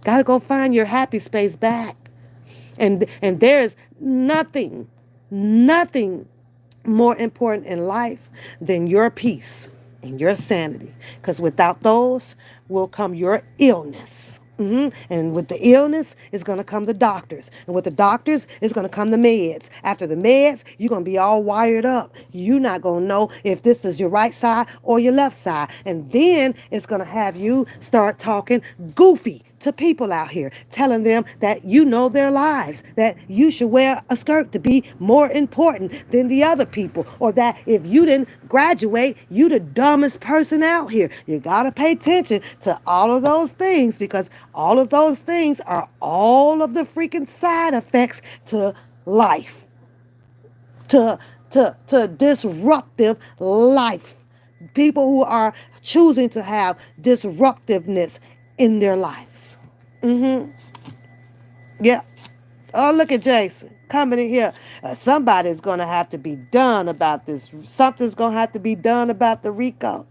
Got to go find your happy space back. And there is nothing more important in life than your peace and your sanity. Because without those will come your illness. And with the illness is going to come the doctors. And with the doctors is going to come the meds. After the meds, you're going to be all wired up. You're not going to know if this is your right side or your left side. And then it's going to have you start talking goofy to people out here, telling them that you know their lives, that you should wear a skirt to be more important than the other people, or that if you didn't graduate, you the dumbest person out here. You got to pay attention to all of those things, because all of those things are all of the freaking side effects to life, to disruptive life. People who are choosing to have disruptiveness in their lives. Yeah. Oh, look at Jason coming in here. Somebody's going to have to be done about this. Something's going to have to be done about the RICO.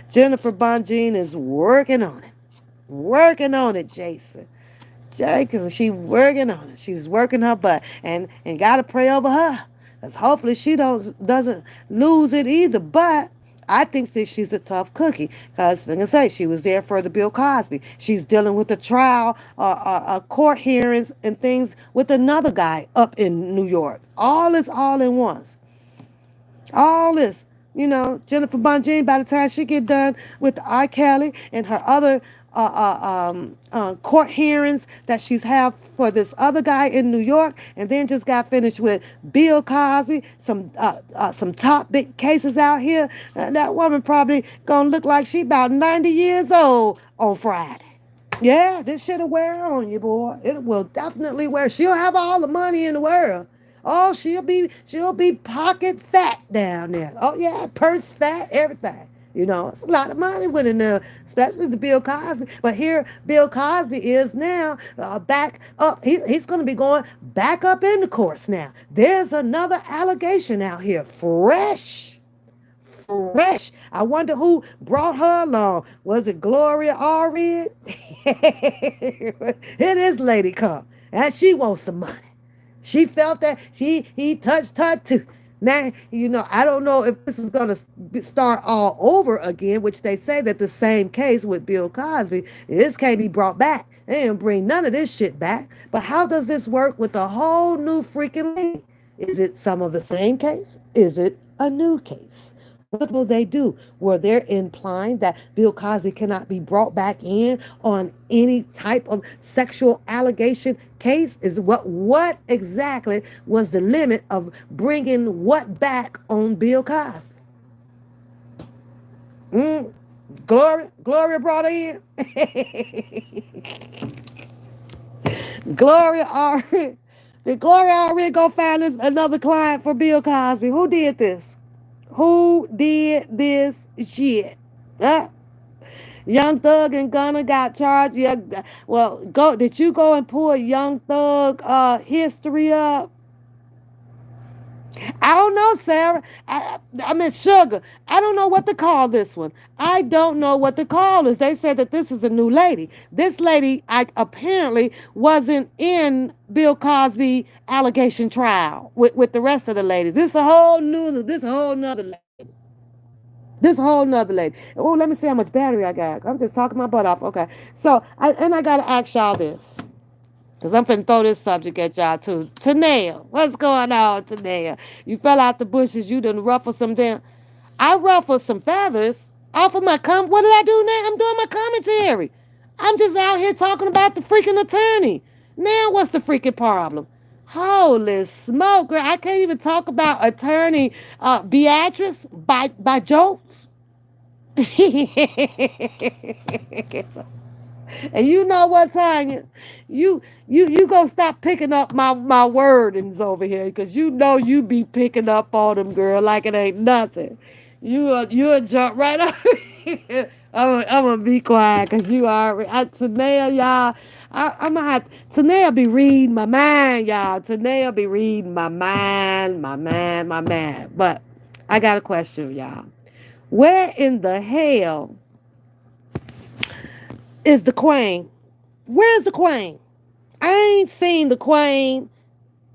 Jennifer Bonjean is working on it. Working on it, Jason. Jason, she's working on it. She's working her butt. And got to pray over her. Because hopefully she doesn't lose it either. But I think that she's a tough cookie, because, like I say, she was there for the Bill Cosby. She's dealing with the trial, court hearings and things with another guy up in New York. All is all in once. All this, Jennifer Bonjean, by the time she get done with R. Kelly and her other court hearings that she's have for this other guy in New York, and then just got finished with Bill Cosby, some top big cases out here, that woman probably gonna look like she about 90 years old on Friday. Yeah, this shit'll wear on you, boy. It will definitely wear. She'll have all the money in the world. Oh, she'll be pocket fat down there. Oh yeah, purse fat, everything. It's a lot of money went in there, especially the Bill Cosby. But here, Bill Cosby is now back up. He's going to be going back up in the courts now. There's another allegation out here, fresh. Fresh. I wonder who brought her along. Was it Gloria Allred? Here this lady come, and she wants some money. She felt that he touched her too. Now, I don't know if this is going to start all over again, which they say that the same case with Bill Cosby, this can't be brought back. They didn't bring none of this shit back. But how does this work with a whole new freaking lady? Is it some of the same case? Is it a new case? What will they do? Were they implying that Bill Cosby cannot be brought back in on any type of sexual allegation case? Is what exactly was the limit of bringing what back on Bill Cosby? Gloria brought her in. Gloria already. Did Gloria already go find another client for Bill Cosby? Who did this? Who did this shit? Huh? Young Thug and Gunna got charged. Yeah, well, did you go and pull Young Thug history up? I don't know, Sarah. I mean, Sugar. I don't know what to call this one. I don't know what to call this. They said that this is a new lady. This lady, apparently wasn't in Bill Cosby allegation trial with the rest of the ladies. This a whole nother lady. This whole nother lady. Oh, let me see how much battery I got. I'm just talking my butt off. Okay. So, I got to ask y'all this. Because I'm finna throw this subject at y'all too. Tanea, what's going on, Tanea? You fell out the bushes. You done ruffled some damn. I ruffled some feathers off of my What did I do now? I'm doing my commentary. I'm just out here talking about the freaking attorney. Now what's the freaking problem? Holy smoke, girl. I can't even talk about attorney Beatrice by jokes. And you know what, Tanya? You gonna stop picking up my wordings over here, because you know you be picking up on them, girl, like it ain't nothing. You'll jump right up here. I'm gonna be quiet, because you already Tanea, y'all. I'm gonna have Tanea be reading my mind, y'all. Tanea be reading my mind, my mind. But I got a question, y'all. Where in the hell is the queen? Where's the queen? I ain't seen the queen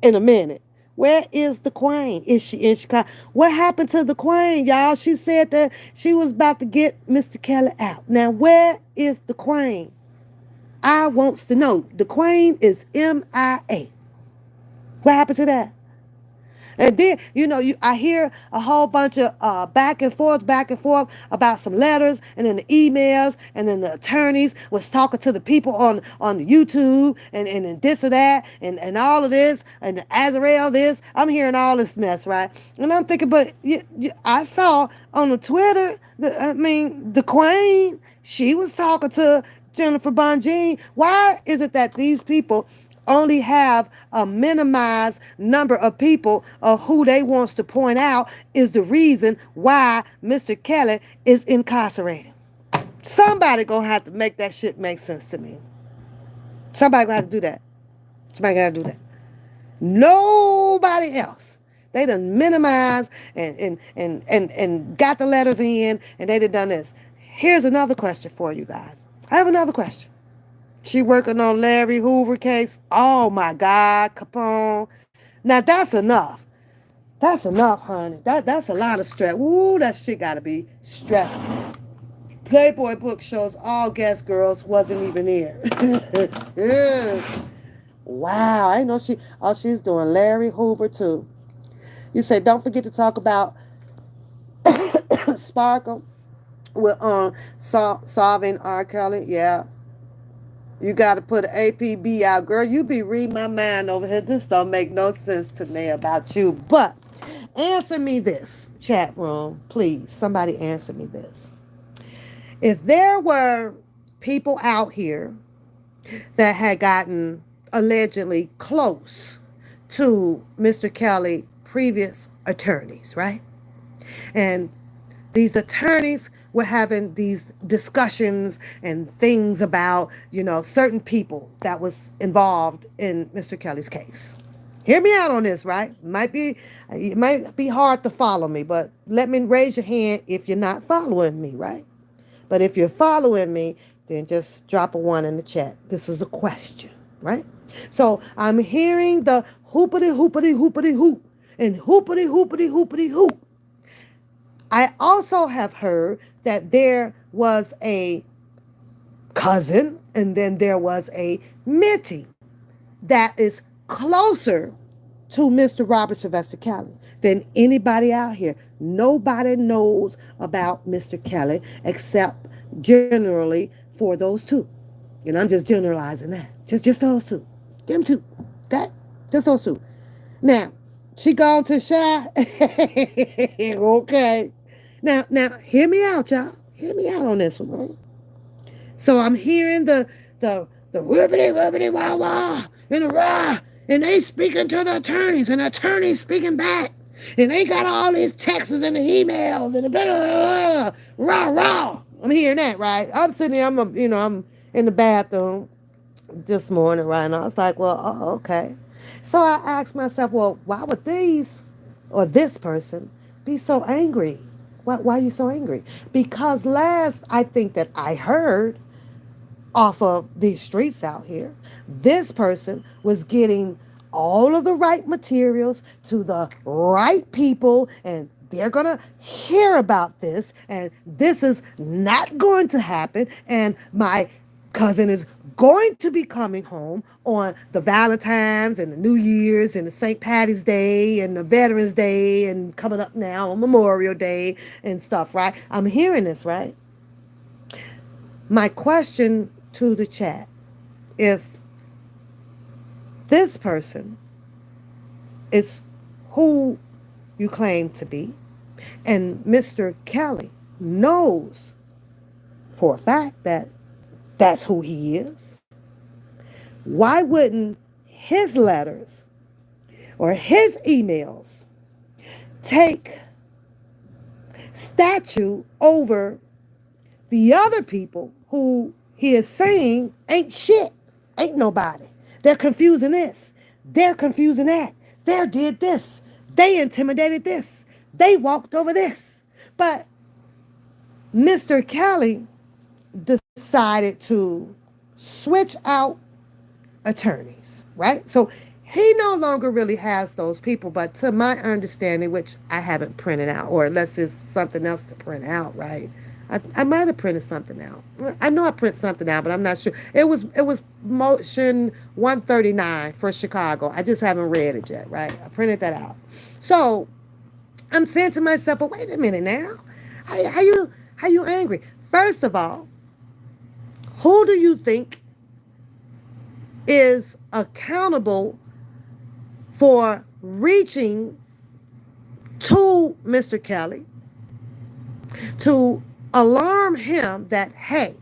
in a minute. Where is the queen? Is she in Chicago? What happened to the queen, y'all? She said that she was about to get Mr. Kelly out. Now, where is the queen? I wants to know. The queen is MIA. What happened to that? And then, I hear a whole bunch of back and forth about some letters, and then the emails, and then the attorneys was talking to the people on the YouTube, and this or that, and all of this, and the Azrael this. I'm hearing all this mess, right? And I'm thinking, but I saw on the Twitter, the queen, she was talking to Jennifer Bonjean. Why is it that these people only have a minimized number of people of who they wants to point out is the reason why Mr. Kelly is incarcerated? Somebody gonna have to make that shit make sense to me. Somebody gonna have to do that. Somebody gotta do that. Nobody else. They done minimized and got the letters in, and they done this. Here's another question for you guys. I have another question. She working on Larry Hoover case. Oh my God, Capone. Now that's enough. That's enough, honey. That's a lot of stress. Ooh, that shit gotta be stress. Playboy book shows all guest girls wasn't even here. Wow, I know she's doing Larry Hoover too. You say don't forget to talk about Sparkle with solving R. Kelly. Yeah. You got to put APB out. Girl, you be reading my mind over here. This don't make no sense to me about you. But answer me this, chat room. Please, somebody answer me this. If there were people out here that had gotten allegedly close to Mr. Kelly, previous attorneys, right? And these attorneys were having these discussions and things about, certain people that was involved in Mr. Kelly's case. Hear me out on this, right? It might be hard to follow me, but let me raise your hand if you're not following me, right? But if you're following me, then just drop a 1 in the chat. This is a question, right? So I'm hearing the hoopity hoopity hoopity hoop and hoopity hoopity hoopity hoop. I also have heard that there was a cousin, and then there was a Mitty that is closer to Mr. Robert Sylvester Kelly than anybody out here. Nobody knows about Mr. Kelly except generally for those two. I'm just generalizing that. Just those two. Them two. Okay? Just those two. Now, she gone to Shy. Okay. Now, hear me out, y'all. Hear me out on this one, right? So I'm hearing the whippity wah wah and the rah, and they speaking to the attorneys, and the attorneys speaking back, and they got all these texts and the emails and the blah, blah, blah, rah rah. I'm hearing that, right? I'm sitting here. I'm in the bathroom this morning, right? And I was like, well, okay. So I asked myself, well, why would these or this person be so angry? Why are you so angry? Because last I think that I heard off of these streets out here, this person was getting all of the right materials to the right people, and they're going to hear about this, and this is not going to happen, and my cousin is going to be coming home on the Valentine's and the New Year's and the St. Patty's Day and the Veterans Day and coming up now on Memorial Day and stuff, right? I'm hearing this, right? My question to the chat, if this person is who you claim to be, and Mr. Kelly knows for a fact that that's who he is, why wouldn't his letters or his emails take statue over the other people who he is saying ain't shit, ain't nobody? They're confusing this, they're confusing that, they did this, they intimidated this, they walked over this. But Mr. Kelly decided to switch out attorneys, right? So he no longer really has those people, but to my understanding, which I haven't printed out, or unless it's something else to print out, right? I might have printed something out. I know I printed something out, but I'm not sure. It was motion 139 for Chicago. I just haven't read it yet, right? I printed that out. So I'm saying to myself, but wait a minute now. How you angry? First of all, who do you think is accountable for reaching to Mr. Kelly to alarm him that, hey,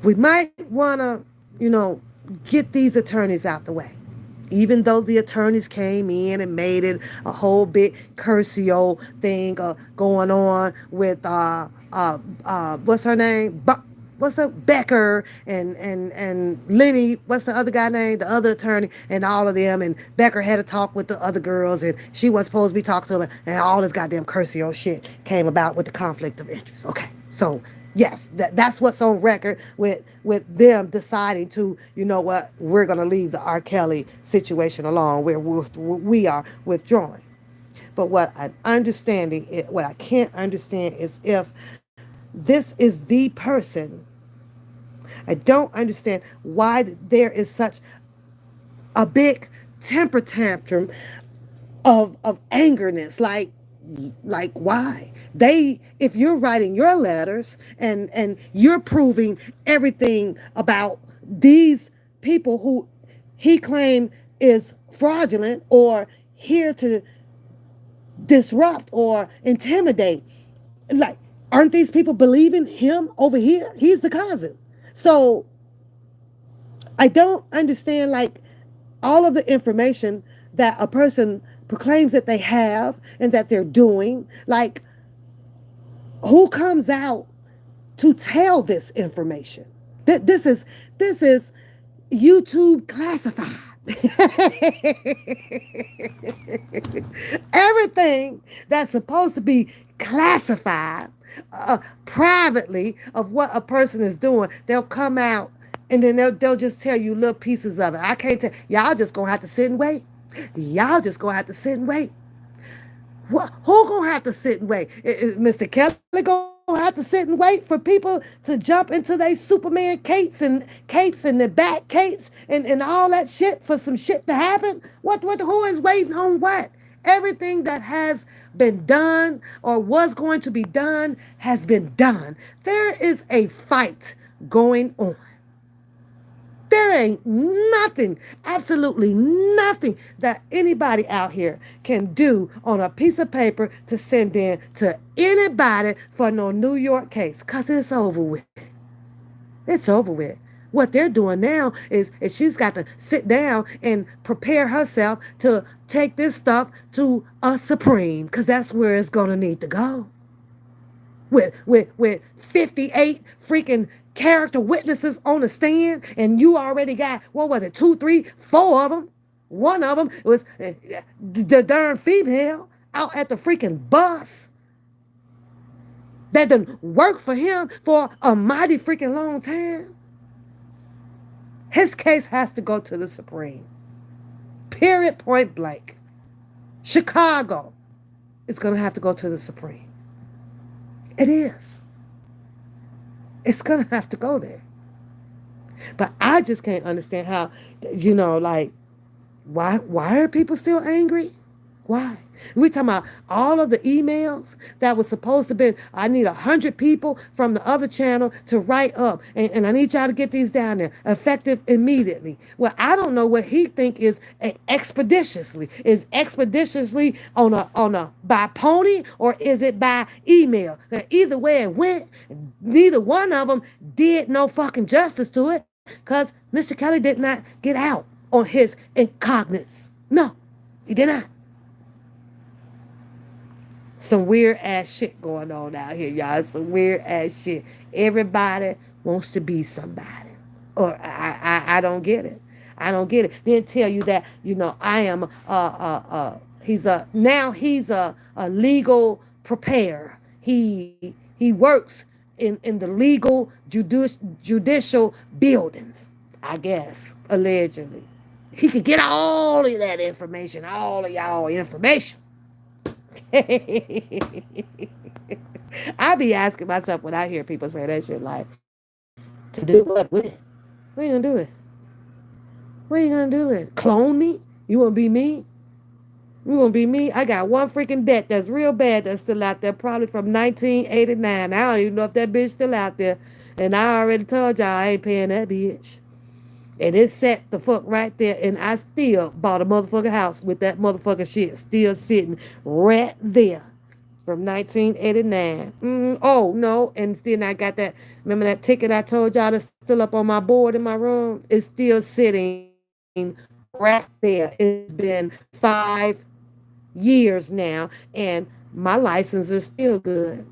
we might want to, get these attorneys out the way? Even though the attorneys came in and made it a whole big Curcio thing going on with what's her name? What's the Becker and Lenny? What's the other guy name? The other attorney and all of them. And Becker had a talk with the other girls, and she wasn't supposed to be talking to them. And all this goddamn Curcio shit came about with the conflict of interest. Okay, so yes, that's what's on record with them deciding to, you know what, we're going to leave the R. Kelly situation alone, where we are withdrawing. But what I can't understand is if this is the person. I don't understand why there is such a big temper tantrum of angerness. Like why? If you're writing your letters and you're proving everything about these people who he claimed is fraudulent or here to disrupt or intimidate, like, aren't these people believing him over here? He's the cousin. So I don't understand, like, all of the information that a person proclaims that they have and that they're doing. Like, who comes out to tell this information? This is YouTube classified. Everything that's supposed to be classified privately of what a person is doing, they'll come out and then they'll just tell you little pieces of it. I can't tell y'all. Just gonna have to sit and wait. Y'all just gonna have to sit and wait. Who gonna have to sit and wait? Is Mr. Kelly gonna have to sit and wait for people to jump into their Superman capes and the bat capes and all that shit for some shit to happen? Who is waiting on what? Everything that has been done or was going to be done has been done. There is a fight going on. There ain't nothing, absolutely nothing that anybody out here can do on a piece of paper to send in to anybody for no New York case, because it's over with. It's over with. What they're doing now is she's got to sit down and prepare herself to take this stuff to a Supreme, because that's where it's going to need to go. With 58 freaking character witnesses on the stand, and you already got, what was it, 2, 3, 4 of them. One of them was the darn female out at the freaking bus that done worked for him for a mighty freaking long time. His case has to go to the Supreme. Period, point blank. Chicago is going to have to go to the Supreme. It is. It's going to have to go there. But I just can't understand how, like, why are people still angry? Why? We talking about all of the emails that was supposed to be. I need 100 people from the other channel to write up, and I need y'all to get these down there effective immediately. Well, I don't know what he think is expeditiously. Is expeditiously on a by pony, or is it by email? Now, either way it went, neither one of them did no fucking justice to it, because Mr. Kelly did not get out on his incognizance. No, he did not. Some weird ass shit going on out here, y'all. Some weird ass shit. Everybody wants to be somebody. Or I don't get it. I don't get it. Then tell you that, I am he's a legal preparer. He works in the legal judicial buildings, I guess, allegedly. He could get all of that information, all of y'all information. I be asking myself when I hear people say that shit, like, to do what with it? What are you gonna do it? What are you gonna do it? Clone me? You wanna be me? You wanna be me? I got one freaking debt that's real bad that's still out there, probably from 1989. I don't even know if that bitch still out there. And I already told y'all I ain't paying that bitch. And it sat the fuck right there, and I still bought a motherfucking house with that motherfucking shit still sitting right there from 1989. Oh, no, and then I got that, remember that ticket I told y'all that's still up on my board in my room? It's still sitting right there. It's been 5 years now, and my license is still good.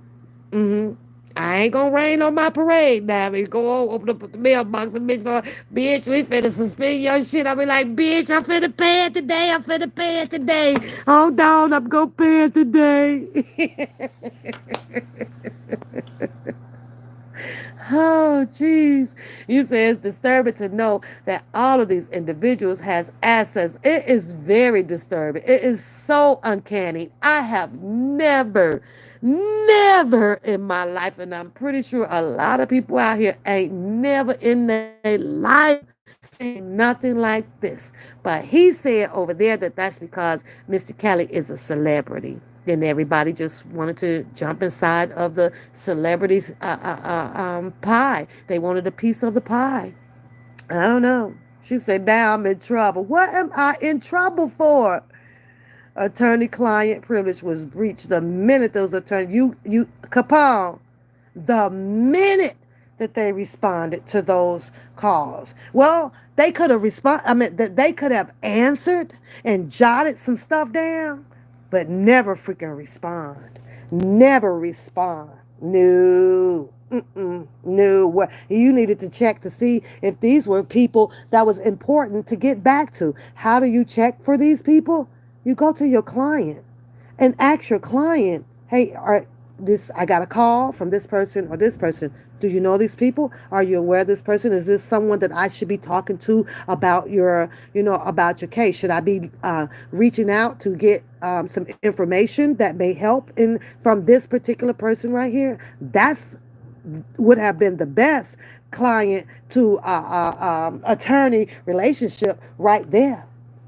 I ain't gonna rain on my parade now. We go on, open up the mailbox, and bitch, we finna suspend your shit. I be like, bitch, I'm finna pay it today. I'm finna pay it today. Hold on, I'm gonna pay it today. Oh, jeez. You say it's disturbing to know that all of these individuals has assets. It is very disturbing. It is so uncanny. I have never in my life, and I'm pretty sure a lot of people out here ain't never in their life seen nothing like this. But he said over there that that's because Mr. Kelly is a celebrity. And everybody just wanted to jump inside of the celebrity's pie. They wanted a piece of the pie. I don't know. She said, now I'm in trouble. What am I in trouble for? Attorney-client privilege was breached the minute those attorneys, Capone, the minute that they responded to those calls. Well, they could have they could have answered and jotted some stuff down, but never freaking respond. Never respond. No. No. What you needed to check to see if these were people that was important to get back to. How do you check for these people? You go to your client and ask your client, hey, I got a call from this person or this person. Do you know these people? Are you aware of this person? Is this someone that I should be talking to about about your case? Should I be reaching out to get some information that may help from this particular person right here? That's would have been the best client to attorney relationship right there.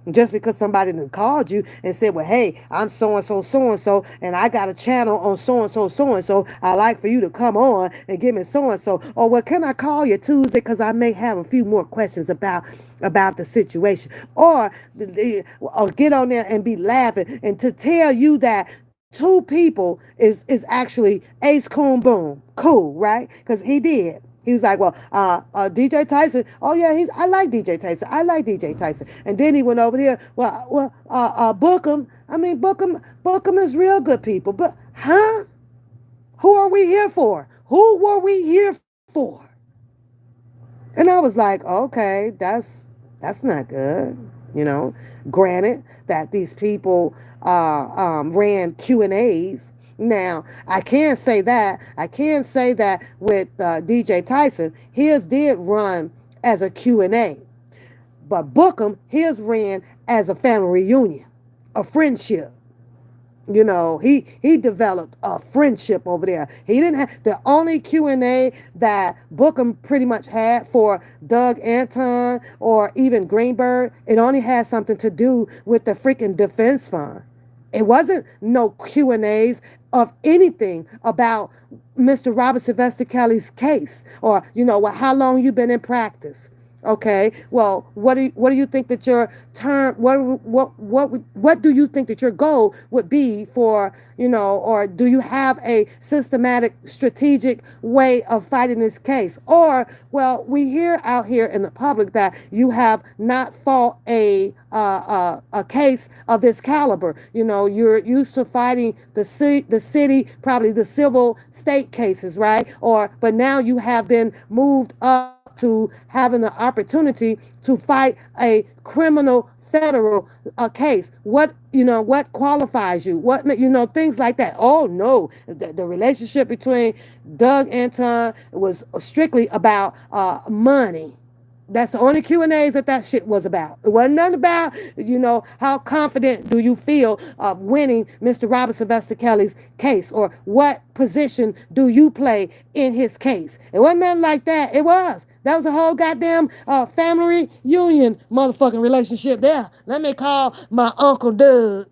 Just because somebody called you and said, well, hey, I'm so-and-so, and I got a channel on so-and-so, I'd like for you to come on and give me so-and-so. Or, well, can I call you Tuesday because I may have a few more questions about the situation. Or get on there and be laughing and to tell you that two people is actually Ace Coon Boom. Cool, right? Because he did. He was like, well, DJ Tyson. Oh yeah, I like DJ Tyson. I like DJ Tyson. And then he went over here. Book him. I mean, book him is real good people. But who are we here for? Who were we here for? And I was like, okay, that's not good. Granted that these people ran Q&As. Now, I can't say that. I can say that with DJ Tyson, his did run as a Q&A. But Bookham, his ran as a family reunion, a friendship. He developed a friendship over there. He didn't have the only Q&A that Bookham pretty much had for Doug Anton or even Greenberg. It only had something to do with the freaking defense fund. It wasn't no Q&As of anything about Mr. Robert Sylvester Kelly's case, or well, how long you been in practice. Okay. Well, what do you think that your term what do you think that your goal would be for, or do you have a systematic strategic way of fighting this case? Or, well, we hear out here in the public that you have not fought a case of this caliber. You're used to fighting the city, probably the civil state cases, right? Or but now you have been moved up to having the opportunity to fight a criminal federal case. What qualifies you? Things like that. Oh no, the relationship between Doug Anton was strictly about money. That's the only Q&As that shit was about. It wasn't nothing about, how confident do you feel of winning Mr. Robert Sylvester Kelly's case, or what position do you play in his case. It wasn't nothing like that. That was a whole goddamn family union motherfucking relationship there. Let me call my Uncle Doug.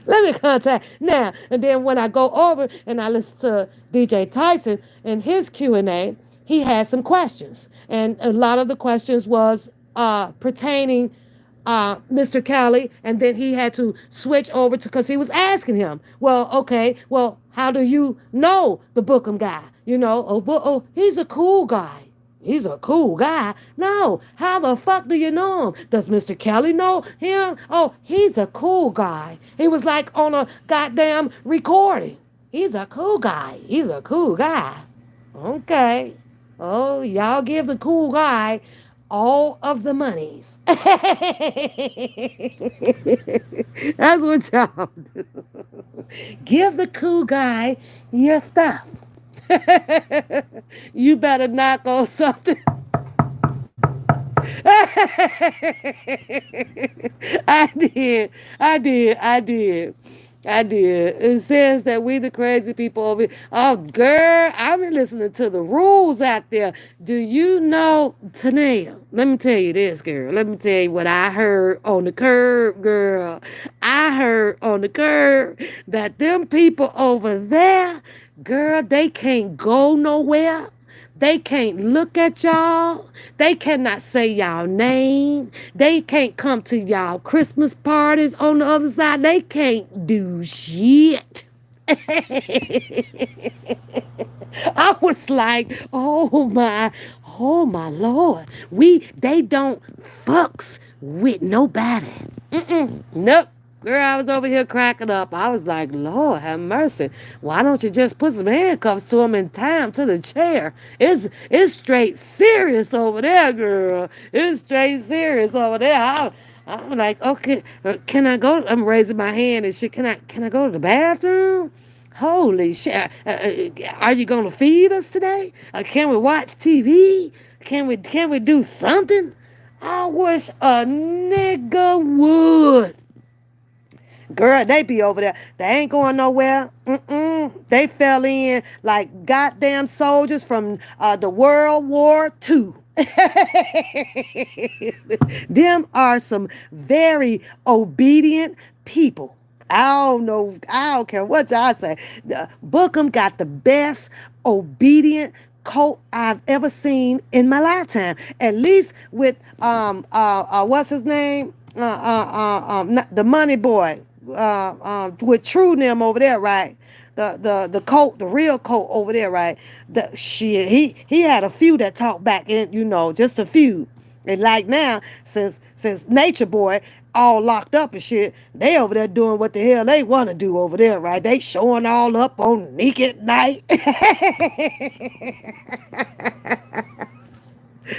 Let me contact now. And then when I go over and I listen to DJ Tyson and his Q&A, he had some questions. And a lot of the questions was pertaining Mr. Kelly, and then he had to switch over to, because he was asking him, well, okay, well, how do you know the Bookham guy? He's a cool guy. He's a cool guy. No, how the fuck do you know him? Does Mr. Kelly know him? Oh, he's a cool guy. He was like on a goddamn recording. He's a cool guy. He's a cool guy. Okay. Oh, y'all give the cool guy all of the monies. That's what y'all do. Give the cool guy your stuff. You better knock on something. I did. I did. I did. I did. It says that we the crazy people over here. Oh, girl, I've been listening to the rules out there. Do you know, Tania? Let me tell you this, girl. Let me tell you what I heard on the curb, girl. I heard on the curb that them people over there, girl, they can't go nowhere. They can't look at y'all. They cannot say y'all name. They can't come to y'all Christmas parties on the other side. They can't do shit. I was like, oh my Lord. They don't fucks with nobody. Nope. Girl, I was over here cracking up. I was like, Lord, have mercy. Why don't you just put some handcuffs to him and tie him to the chair? It's straight serious over there, girl. It's straight serious over there. I'm like, okay, can I go? I'm raising my hand and shit. Can I go to the bathroom? Holy shit. Are you going to feed us today? Can we watch TV? Can we do something? I wish a nigga would. Girl, they be over there. They ain't going nowhere. They fell in like goddamn soldiers from the World War II. Them are some very obedient people. I don't know. I don't care what y'all say. Bookham got the best obedient coat I've ever seen in my lifetime. At least with what's his name? The money boy. With True them over there, right? The coat, the real coat over there, right? The shit, he had a few that talked back, and just a few. And like now, since Nature Boy all locked up and shit, they over there doing what the hell they want to do over there, right? They showing all up on Naked Night.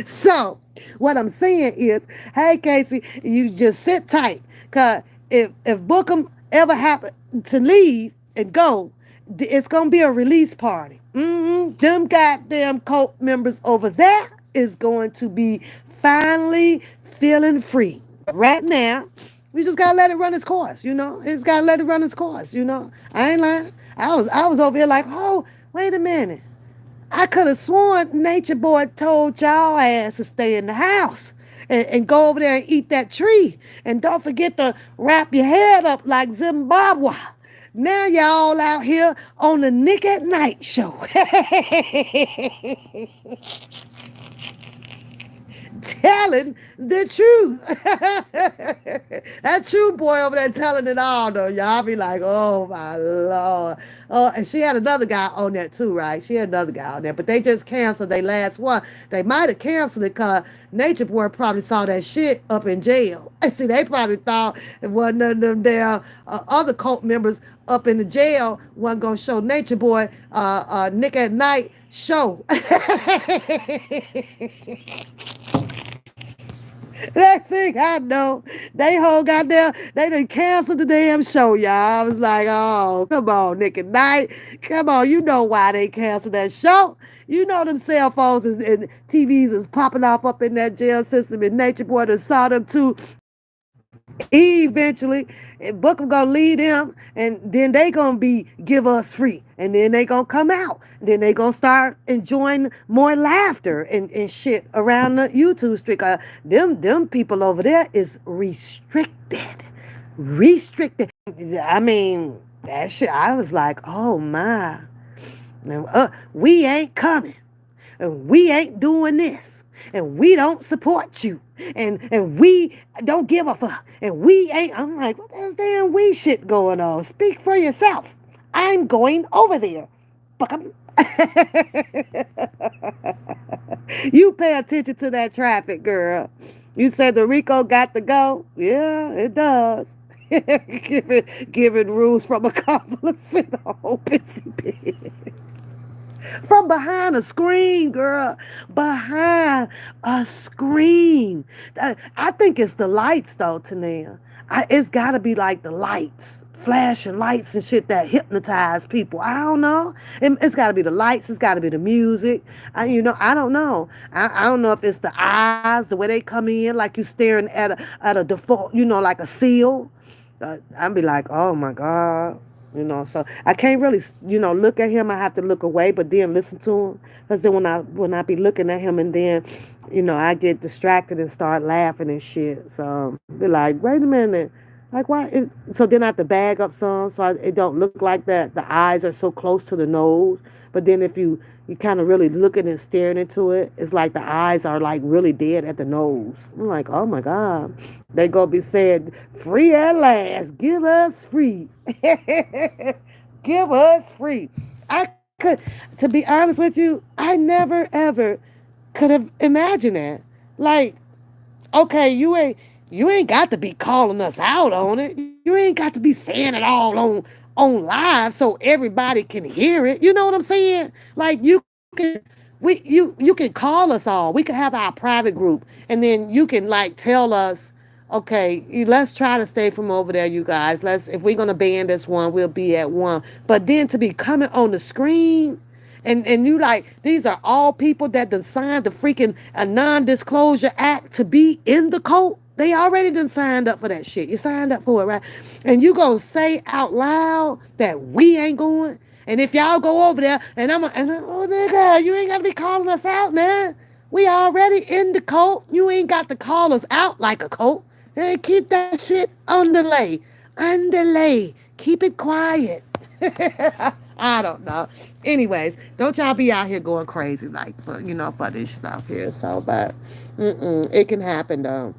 So what I'm saying is, hey Casey, you just sit tight, cause if Bookham ever happened to leave and go, it's gonna be a release party. Them goddamn cult members over there is going to be finally feeling free. Right now, we just gotta let it run its course, you know. It's gotta let it run its course, you know. I ain't lying. I was over here like, oh, wait a minute. I could have sworn Nature Boy told y'all ass to stay in the house and go over there and eat that tree. And don't forget to wrap your head up like Zimbabwe. Now y'all out here on the Nick at Night show. Telling the truth. That true boy over there telling it all, though. Y'all be like, oh my Lord. Oh, and she had another guy on there too, right? She had another guy on there, but they just canceled their last one. They might have canceled it because Nature Boy probably saw that shit up in jail. And see, they probably thought it wasn't none of them damn other cult members up in the jail wasn't gonna show Nature Boy Nick at Night show. Next thing I know, they whole goddamn, they done canceled the damn show, y'all. I was like, oh, come on, Nick at Night. Come on, you know why they canceled that show. You know them cell phones and TVs is popping off up in that jail system, and Nature Boy done saw them too. Eventually, Bookham gonna lead them, and then they gonna be give us free, and then they gonna come out, then they gonna start enjoying more laughter and shit around the YouTube street. Them people over there is restricted. I mean, that shit. I was like, oh my, we ain't coming, and we ain't doing this, and we don't support you, and we don't give a fuck, and we ain't. I'm like, what is damn we shit going on? Speak for yourself. I'm going over there. Fuck 'em. You pay attention to that traffic, girl. You said the Rico got to go. Yeah, it does. Giving rules from a convalescent home. From behind a screen, girl. Behind a screen. I think it's the lights, though, Tania. It's got to be like the lights. Flashing lights and shit that hypnotize people. I don't know. It's got to be the lights. It's got to be the music. I don't know. I don't know if it's the eyes, the way they come in, like you staring at a default, like a seal. I'd be like, oh my God. So I can't really, look at him. I have to look away, but then listen to him. Because then when I be looking at him and then, I get distracted and start laughing and shit. So be like, wait a minute. Like, why? So then I have to bag up some so it don't look like that. The eyes are so close to the nose. But then if you kind of really looking and staring into it, it's like the eyes are like really dead at the nose. I'm like, oh my God. They gonna be saying, free at last. Give us free. Give us free. I could, to be honest with you, I never ever could have imagined that. Like, okay, you ain't got to be calling us out on it. You ain't got to be saying it all on live so everybody can hear it. You know what I'm saying? Like can you can call us all. We can have our private group, and then you can like tell us, okay, let's try to stay from over there, you guys. If we're gonna ban this one, we'll be at one. But then to be coming on the screen. And you like, these are all people that done signed the freaking a non-disclosure act to be in the cult. They already done signed up for that shit. You signed up for it, right? And you gonna say out loud that we ain't going? And if y'all go over there, oh nigga, you ain't gotta be calling us out, man. We already in the cult. You ain't got to call us out like a cult. Hey, keep that shit on delay. Underlay. Keep it quiet. I don't know. Anyways, don't y'all be out here going crazy like for this stuff here. So, but it can happen though.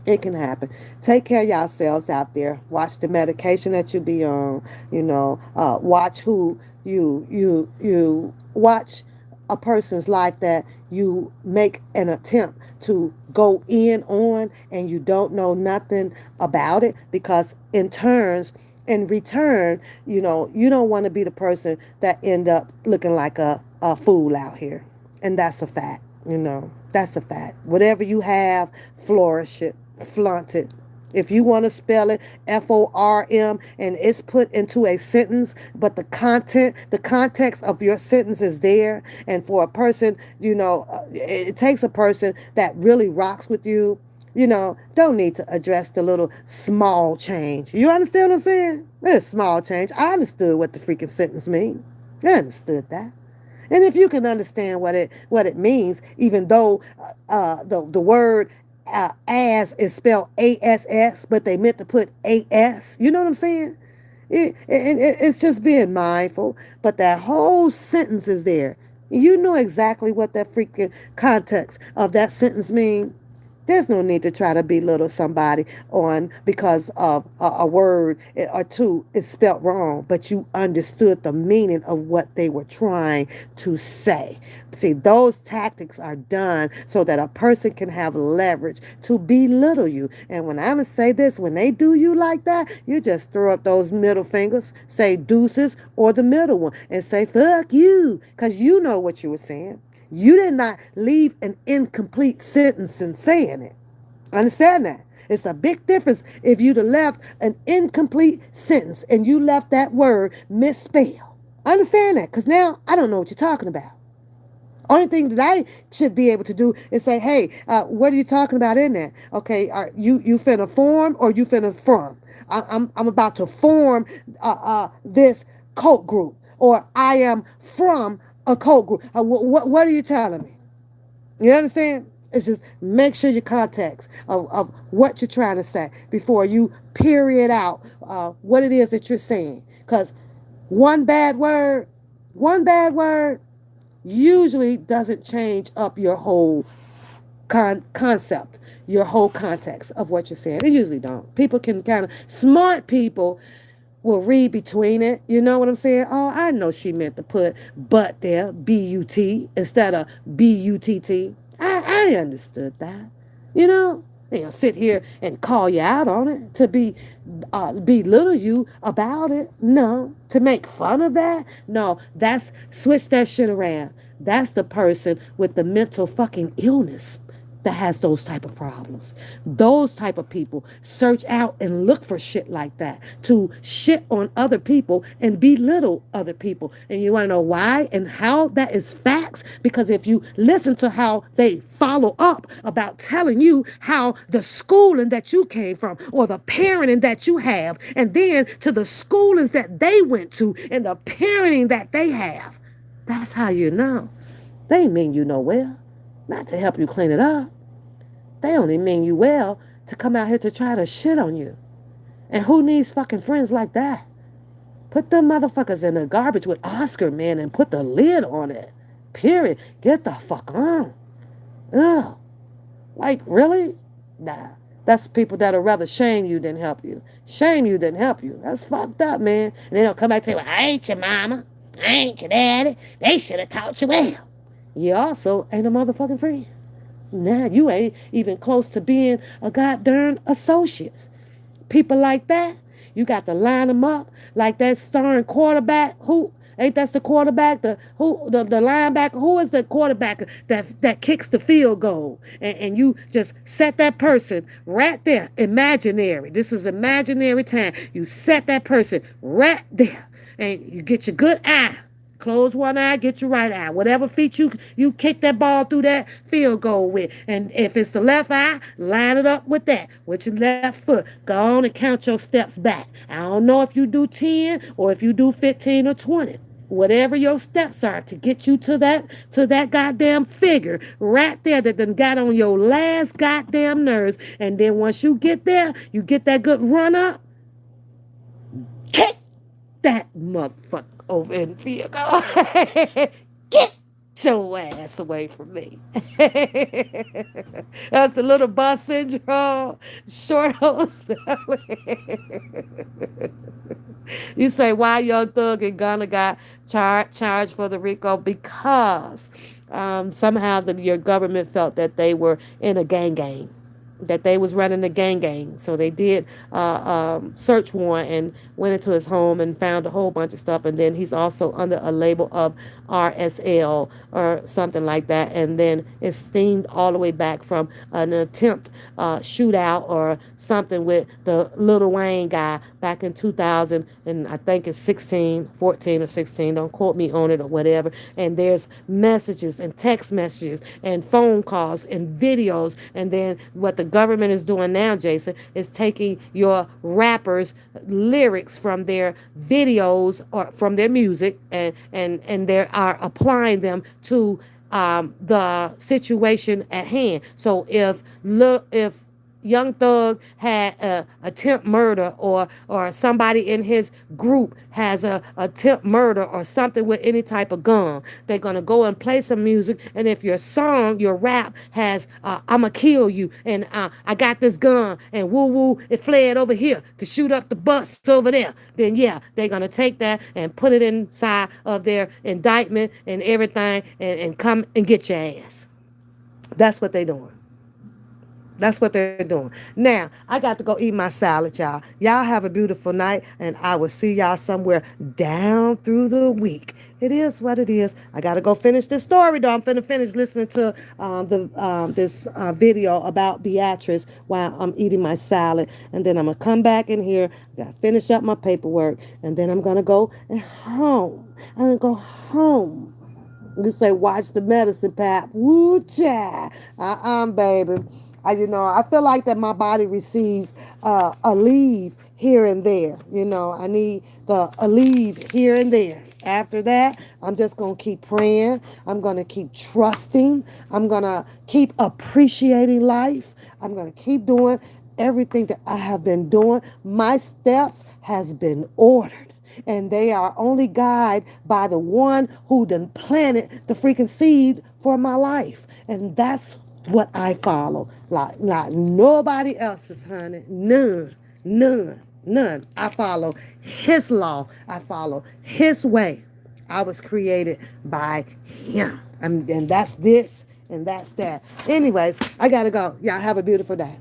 It can happen. Take care of yourselves out there. Watch the medication that you be on. Watch who you watch a person's life that you make an attempt to go in on and you don't know nothing about it, because in return, you don't want to be the person that end up looking like a fool out here. And that's a fact, that's a fact. Whatever you have, flourish it, flaunt it. If you want to spell it FORM and it's put into a sentence, but the context of your sentence is there. And for a person, it takes a person that really rocks with you Don't need to address the little small change. You understand what I'm saying? This small change. I understood what the freaking sentence mean. I understood that. And if you can understand what it means, even though the word as is spelled ASS, but they meant to put AS. You know what I'm saying? It's just being mindful. But that whole sentence is there. You know exactly what that freaking context of that sentence means. There's no need to try to belittle somebody on because of a word or two is spelt wrong, but you understood the meaning of what they were trying to say. See, those tactics are done so that a person can have leverage to belittle you. And when I'm going to say this, when they do you like that, you just throw up those middle fingers, say deuces or the middle one, and say, fuck you, because you know what you were saying. You did not leave an incomplete sentence in saying it. Understand that? It's a big difference if you'd have left an incomplete sentence and you left that word misspelled. Understand that? Because now I don't know what you're talking about. Only thing that I should be able to do is say, hey, what are you talking about in there? Okay, are you finna form or you finna from? I'm about to form this cult group, or I am from a cult group. What are you telling me? You understand? It's just make sure your context of what you're trying to say before you period out what it is that you're saying. Because one bad word, one bad word usually doesn't change up your whole concept, your whole context of what you're saying. It usually don't. People can kind of, smart people will read between it. You know what I'm saying? Oh, I know she meant to put but there, B-U-T, instead of B-U-T-T. I understood that. You know? Sit here and call you out on it, to belittle you about it. No. To make fun of that? No. That's, switch that shit around. That's the person with the mental fucking illness that has those type of problems. Those type of people search out and look for shit like that, to shit on other people and belittle other people. And you want to know why and how that is facts? Because if you listen to how they follow up about telling you how the schooling that you came from or the parenting that you have, and then to the schoolings that they went to and the parenting that they have, that's how you know. They mean you no well, not to help you clean it up. They only mean you well to come out here to try to shit on you. And who needs fucking friends like that? Put them motherfuckers in the garbage with Oscar, man, and put the lid on it. Period. Get the fuck on. Ugh. Like, really? Nah. That's people that'll rather shame you than help you. Shame you than help you. That's fucked up, man. And then they'll come back and say, well, I ain't your mama. I ain't your daddy. They should have taught you well. You also ain't a motherfucking friend. Nah, you ain't even close to being a goddamn associate. People like that, you got to line them up like that starring quarterback. Who ain't that's the quarterback? The linebacker? Who is the quarterback that kicks the field goal? And you just set that person right there, imaginary. This is imaginary time. You set that person right there, and you get your good eye. Close one eye, get your right eye. Whatever feet you kick that ball through that field goal with. And if it's the left eye, line it up with that, with your left foot. Go on and count your steps back. I don't know if you do 10 or if you do 15 or 20. Whatever your steps are to get you to that goddamn figure right there that done got on your last goddamn nerves. And then once you get there, you get that good run up. Kick that motherfucker over in the field goal. Get your ass away from me. That's the little bus syndrome. Short hose belly. You say, why Young Thug and Gunna got charged for the RICO? Because somehow your government felt that they were in a gang, that they was running a gang. So they did search warrant and went into his home and found a whole bunch of stuff. And then he's also under a label of RSL or something like that. And then it's steamed all the way back from an attempt shootout or something with the Lil Wayne guy back in 2000. And I think it's 14 or 16. Don't quote me on it or whatever. And there's messages and text messages and phone calls and videos. And then what the government is doing now, Jason, is taking your rappers' lyrics from their videos or from their music, and they are applying them to the situation at hand. So if Young Thug had a attempt murder, or somebody in his group has a attempt murder or something with any type of gun, they're gonna go and play some music. And if your song, your rap has I'ma kill you, and I got this gun, and woo woo, it fled over here to shoot up the bus over there, then yeah, they're gonna take that and put it inside of their indictment and everything, and come and get your ass. That's what they're doing. That's what they're doing. Now, I got to go eat my salad, y'all. Y'all have a beautiful night, and I will see y'all somewhere down through the week. It is what it is. I got to go finish this story, though. I'm finna finish listening to this video about Beatrice while I'm eating my salad, and then I'm going to come back in here. I got to finish up my paperwork, and then I'm going to go home. I'm going to go home. You say, watch the medicine, Pap. Woo, cha. Baby. I feel like that my body receives a leave here and there. I need a leave here and there. After that, I'm just going to keep praying. I'm going to keep trusting. I'm going to keep appreciating life. I'm going to keep doing everything that I have been doing. My steps has been ordered. And they are only guided by the one who done planted the freaking seed for my life. And that's what I follow. Like nobody else's, honey. None. I follow his law. I follow his way. I was created by him. And that's this and that's that. Anyways, I gotta go. Y'all have a beautiful day.